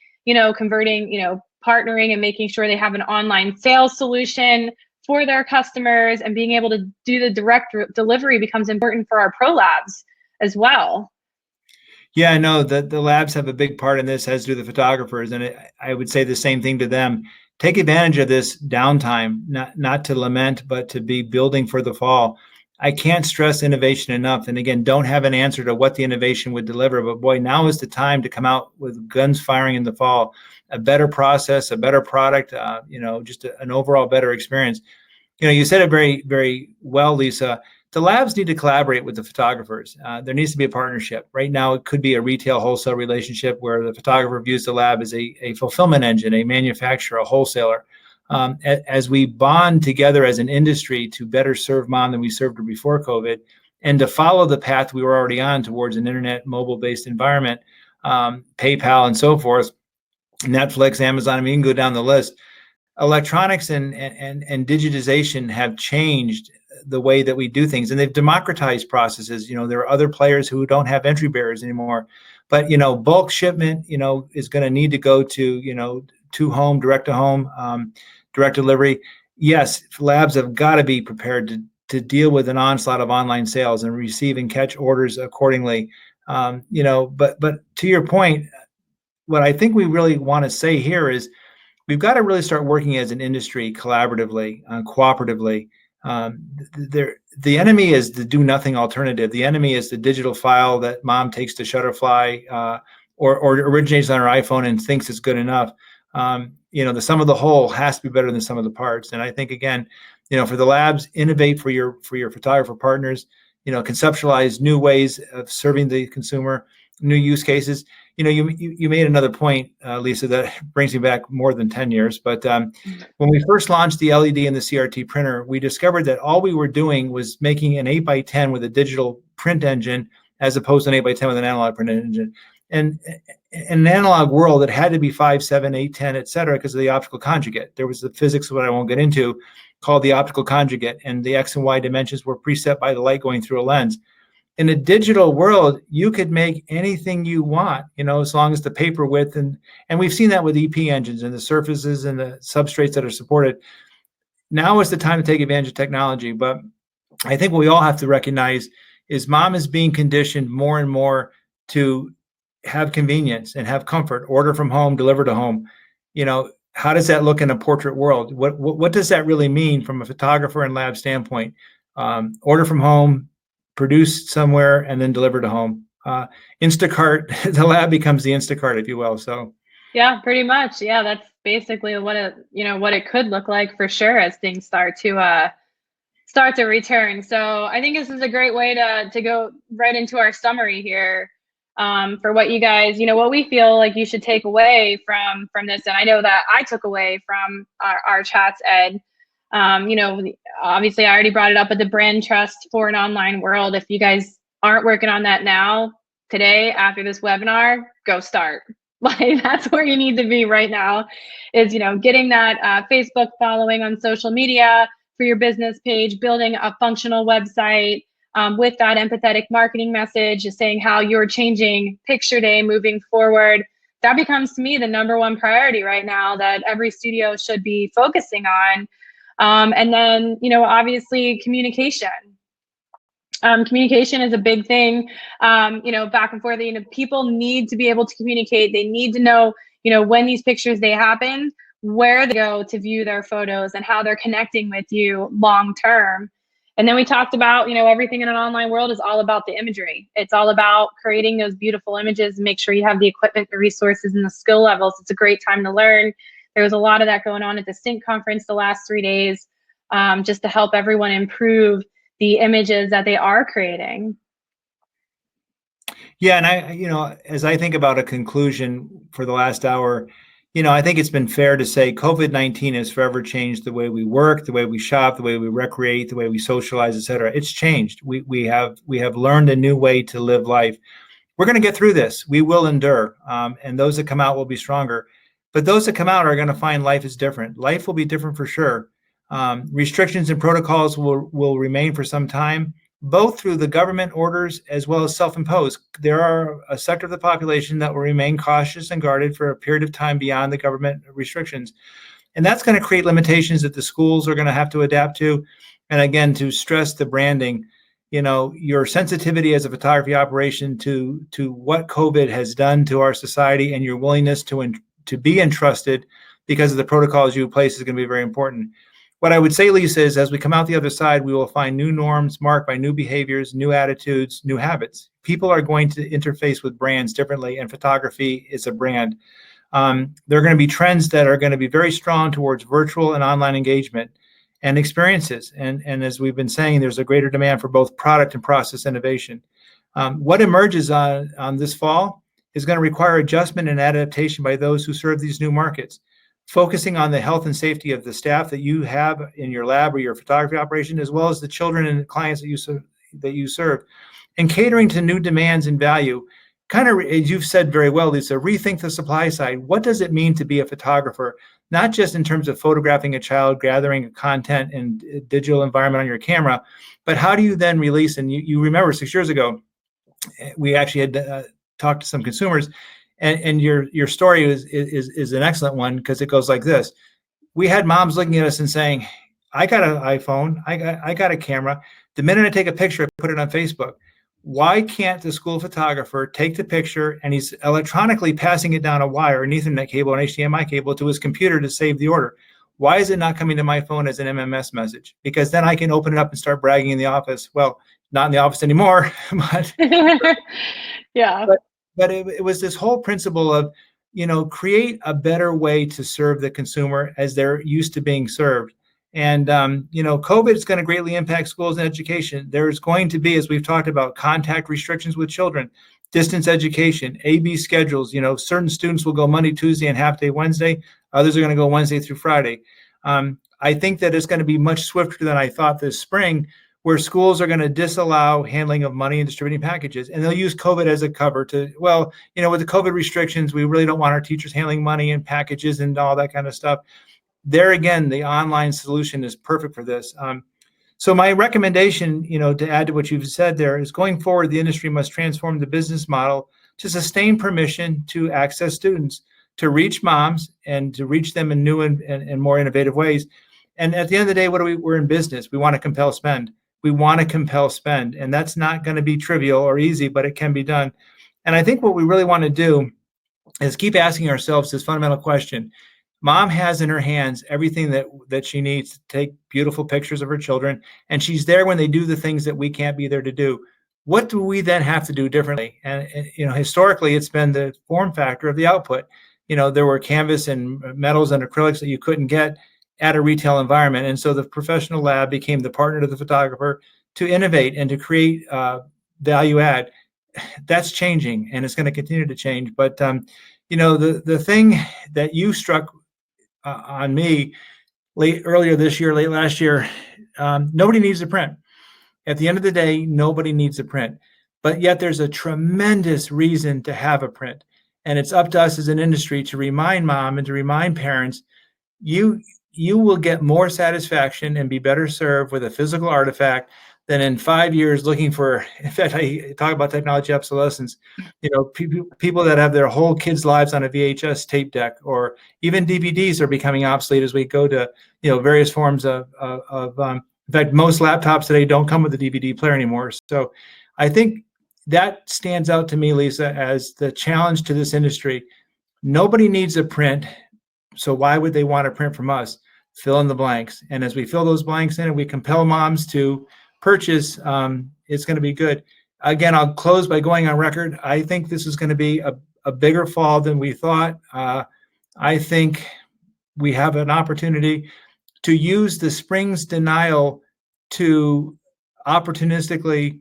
converting, partnering and making sure they have an online sales solution for their customers, and being able to do the direct delivery becomes important for our pro labs as well. Yeah, I know that the labs have a big part in this, as do the photographers. And I would say the same thing to them. Take advantage of this downtime, not to lament, but to be building for the fall. I can't stress innovation enough. And again, don't have an answer to what the innovation would deliver. But boy, now is the time to come out with guns firing in the fall. A better process, a better product, just an overall better experience. You said it very, very well, Lisa. The labs need to collaborate with the photographers. There needs to be a partnership. Right now, it could be a retail wholesale relationship where the photographer views the lab as a fulfillment engine, a manufacturer, a wholesaler. As we bond together as an industry to better serve mom than we served her before COVID, and to follow the path we were already on towards an internet, mobile-based environment, PayPal and so forth, Netflix, Amazon, I mean, you can go down the list. Electronics and digitization have changed the way that we do things, and they've democratized processes. There are other players who don't have entry barriers anymore, but bulk shipment is going to need to go to home, direct to home, direct delivery. Yes, labs have got to be prepared to deal with an onslaught of online sales and receive and catch orders accordingly. But to your point, what I think we really want to say here is we've got to really start working as an industry collaboratively, cooperatively. The enemy is the do nothing alternative. The enemy is the digital file that mom takes to Shutterfly or originates on her iPhone and thinks it's good enough. The sum of the whole has to be better than the sum of the parts. And I think, again, for the labs, innovate for your photographer partners, conceptualize new ways of serving the consumer, new use cases. You made another point, Lisa, that brings me back more than 10 years. But when we first launched the LED and the CRT printer, we discovered that all we were doing was making an 8x10 with a digital print engine, as opposed to an 8x10 with an analog print engine. And in an analog world, it had to be 5, 7, 8, 10, et cetera, because of the optical conjugate. There was the physics, what I won't get into, called the optical conjugate, and the X and Y dimensions were preset by the light going through a lens. In a digital world, you could make anything you want, as long as the paper width, and we've seen that with EP engines and the surfaces and the substrates that are supported. Now is the time to take advantage of technology. But I think what we all have to recognize is mom is being conditioned more and more to have convenience and have comfort, order from home, deliver to home. How does that look in a portrait world? What does that really mean from a photographer and lab standpoint? Order from home, produced somewhere, and then delivered to home. Instacart, the lab becomes the Instacart, if you will. So yeah, pretty much. Yeah, that's basically what it could look like for sure as things start to return. So I think this is a great way to go right into our summary here, for what you guys, what we feel like you should take away from this. And I know that I took away from our chats, Ed. Obviously I already brought it up, but the brand trust for an online world. If you guys aren't working on that now, today, after this webinar, go start. Like, that's where you need to be right now, is, getting that Facebook following on social media for your business page, building a functional website with that empathetic marketing message, just saying how you're changing picture day moving forward. That becomes, to me, the number one priority right now that every studio should be focusing on. And then, obviously communication. Communication is a big thing, back and forth. People need to be able to communicate. They need to know, when these pictures they happen, where they go to view their photos, and how they're connecting with you long term. And then we talked about, everything in an online world is all about the imagery. It's all about creating those beautiful images, and make sure you have the equipment, the resources, and the skill levels. It's a great time to learn. There was a lot of that going on at the Sync conference the last 3 days, just to help everyone improve the images that they are creating. Yeah, and as I think about a conclusion for the last hour, I think it's been fair to say COVID-19 has forever changed the way we work, the way we shop, the way we recreate, the way we socialize, et cetera. It's changed. We have learned a new way to live life. we're going to get through this. We will endure. And those that come out will be stronger. But those that come out are going to find life is different. Life will be different for sure. Restrictions and protocols will remain for some time, both through the government orders as well as self-imposed. There are a sector of the population that will remain cautious and guarded for a period of time beyond the government restrictions. And that's going to create limitations that the schools are going to have to adapt to. And again, to stress the branding, your sensitivity as a photography operation to what COVID has done to our society, and your willingness to be entrusted because of the protocols you place is going to be very important. What I would say, Lisa, is as we come out the other side, we will find new norms marked by new behaviors, new attitudes, new habits. People are going to interface with brands differently, and photography is a brand. There are going to be trends that are going to be very strong towards virtual and online engagement and experiences. And as we've been saying, there's a greater demand for both product and process innovation. What emerges on this fall is going to require adjustment and adaptation by those who serve these new markets, focusing on the health and safety of the staff that you have in your lab or your photography operation, as well as the children and clients that you serve, and catering to new demands and value. Kind of, as you've said very well, Lisa, rethink the supply side. What does it mean to be a photographer? Not just in terms of photographing a child, gathering content and digital environment on your camera, but how do you then release? And you remember 6 years ago, we actually had talked to some consumers, and your story is an excellent one, because it goes like this. We had moms looking at us and saying, I got an iPhone, I got a camera. The minute I take a picture, I put it on Facebook. Why can't the school photographer take the picture and he's electronically passing it down a wire, an Ethernet cable, an HDMI cable to his computer to save the order? Why is it not coming to my phone as an MMS message? Because then I can open it up and start bragging in the office. Well, not in the office anymore, but yeah. But it was this whole principle of, create a better way to serve the consumer as they're used to being served. And, COVID is going to greatly impact schools and education. There's going to be, as we've talked about, contact restrictions with children, distance education, AB schedules. Certain students will go Monday, Tuesday, and half day Wednesday. Others are going to go Wednesday through Friday. I think that it's going to be much swifter than I thought this spring, where schools are going to disallow handling of money and distributing packages. And they'll use COVID as a cover to, with the COVID restrictions, we really don't want our teachers handling money and packages and all that kind of stuff. There again, the online solution is perfect for this. So my recommendation, to add to what you've said there, is going forward, the industry must transform the business model to sustain permission to access students, to reach moms and to reach them in new and more innovative ways. And at the end of the day, we're in business. We want to compel spend. We want to compel spend. And that's not going to be trivial or easy, but it can be done. And I think what we really want to do is keep asking ourselves this fundamental question. Mom has in her hands everything that she needs to take beautiful pictures of her children, and she's there when they do the things that we can't be there to do. What do we then have to do differently? And historically, it's been the form factor of the output. There were canvas and metals and acrylics that you couldn't get at a retail environment, and so the professional lab became the partner to the photographer to innovate and to create value add. That's changing, and it's going to continue to change. But the thing that you struck on me late last year, nobody needs to print. At the end of the day, nobody needs a print, but yet there's a tremendous reason to have a print. And it's up to us as an industry to remind mom and to remind parents, you will get more satisfaction and be better served with a physical artifact than in 5 years looking for, in fact, I talk about technology obsolescence, people that have their whole kids' lives on a VHS tape deck, or even DVDs are becoming obsolete as we go to, various forms of in fact, most laptops today don't come with a DVD player anymore. So I think that stands out to me, Lisa, as the challenge to this industry. Nobody needs a print. So why would they want to print from us? Fill in the blanks. And as we fill those blanks in and we compel moms to purchase, it's going to be good. Again, I'll close by going on record. I think this is going to be a bigger fall than we thought. I think we have an opportunity to use the spring's denial to opportunistically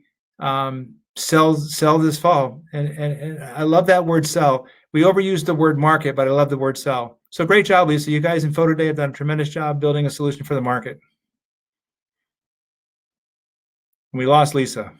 sell this fall. And I love that word sell. We overuse the word market, but I love the word sell. So great job, Lisa. You guys in Photo Day have done a tremendous job building a solution for the market. We lost Lisa.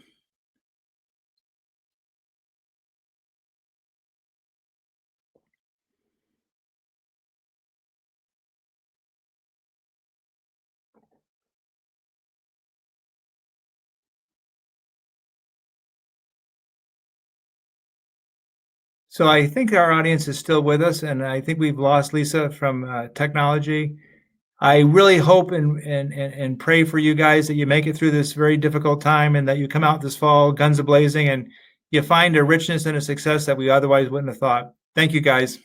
So I think our audience is still with us, and I think we've lost Lisa from technology. I really hope and pray for you guys that you make it through this very difficult time and that you come out this fall guns a-blazing and you find a richness and a success that we otherwise wouldn't have thought. Thank you, guys.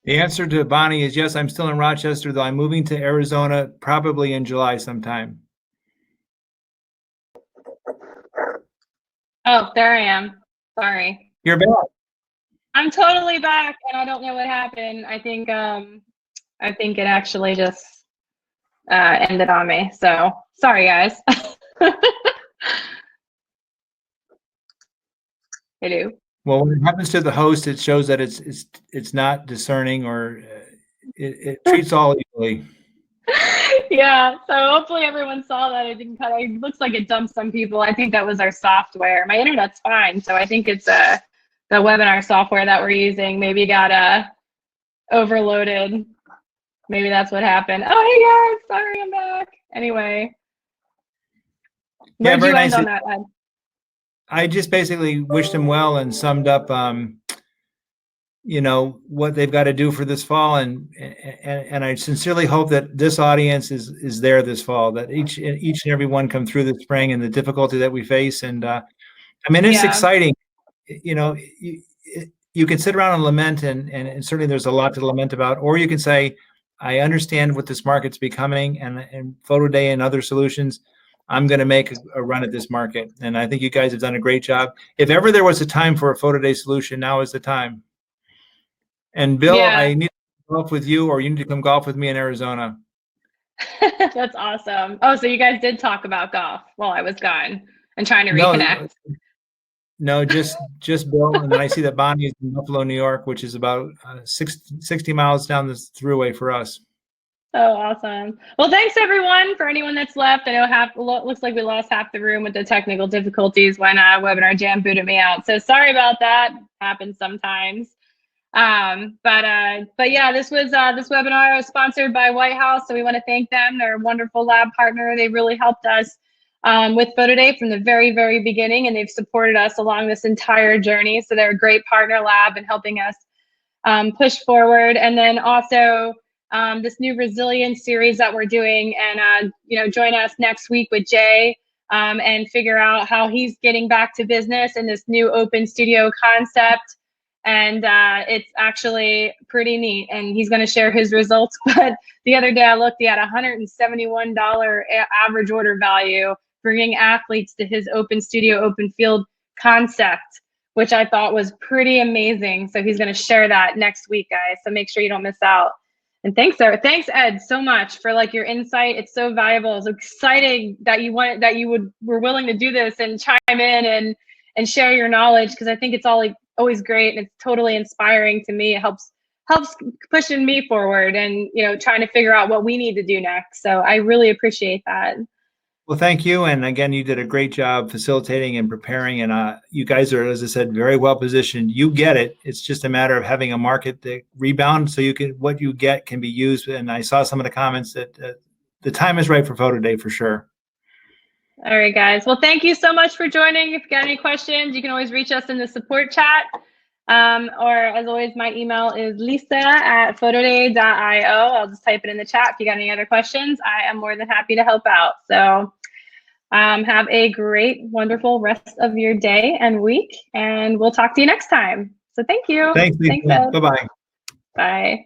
The answer to Bonnie is yes, I'm still in Rochester, though I'm moving to Arizona probably in July sometime. Oh, there I am. Sorry. You're back. I'm totally back, and I don't know what happened. I think it actually just ended on me. So sorry, guys. Hello. Well, when it happens to the host, it shows that it's not discerning, or it treats all equally. Yeah, so hopefully everyone saw that. It didn't cut. It looks like it dumped some people. I think that was our software. My internet's fine, so I think it's the webinar software that we're using maybe got overloaded. Maybe that's what happened. Oh, hey guys, sorry, I'm back. Anyway, where'd you end on that, Ed? I just basically wished them well and summed up, you know, what they've got to do for this fall, and I sincerely hope that this audience is there this fall, that each and every one come through the spring and the difficulty that we face. And I mean, it's exciting. You know, you can sit around and lament, and certainly there's a lot to lament about, or you can say, I understand what this market's becoming, and Photo Day and other solutions, I'm going to make a run at this market. And I think you guys have done a great job. If ever there was a time for a Photo Day solution, now is the time. And Bill, I need to golf with you, or you need to come golf with me in Arizona. That's awesome. Oh, so you guys did talk about golf while I was gone and trying to reconnect. No, just Bill. And then I see that Bonnie is in Buffalo, New York, which is about 60 miles down this thruway for us. Oh, awesome. Well, thanks everyone. For anyone that's left, I know looks like we lost half the room with the technical difficulties when Webinar Jam booted me out. So sorry about that. Happens sometimes. But yeah, this webinar was sponsored by White House, so we want to thank them. They're a wonderful lab partner. They really helped us with Photo Day from the very, very beginning, and they've supported us along this entire journey. So they're a great partner lab in helping us push forward. And then also this new resilience series that we're doing, and you know, join us next week with Jay and figure out how he's getting back to business in this new open studio concept. And it's actually pretty neat, and he's going to share his results. But the other day I looked, he had $171 average order value, bringing athletes to his open studio, open field concept, which I thought was pretty amazing. So he's going to share that next week, guys. So make sure you don't miss out. And thanks, Ed, so much for like your insight. It's so valuable. It's exciting that were willing to do this and chime in and share your knowledge, because I think it's always great, and it's totally inspiring to me. It helps pushing me forward, and you know, trying to figure out what we need to do next. So I really appreciate that. Well, thank you. And again, you did a great job facilitating and preparing, and you guys are, as I said, very well positioned. You get it. It's just a matter of having a market that rebounds, so what you get can be used. And I saw some of the comments that the time is right for Photo Day for sure. All right, guys. Well, thank you so much for joining. If you got any questions, you can always reach us in the support chat. Or as always, my email is lisa@photoday.io. I'll just type it in the chat. If you got any other questions, I am more than happy to help out. So have a great, wonderful rest of your day and week, and we'll talk to you next time. So thank you. Thanks, Lisa. Bye-bye. Bye.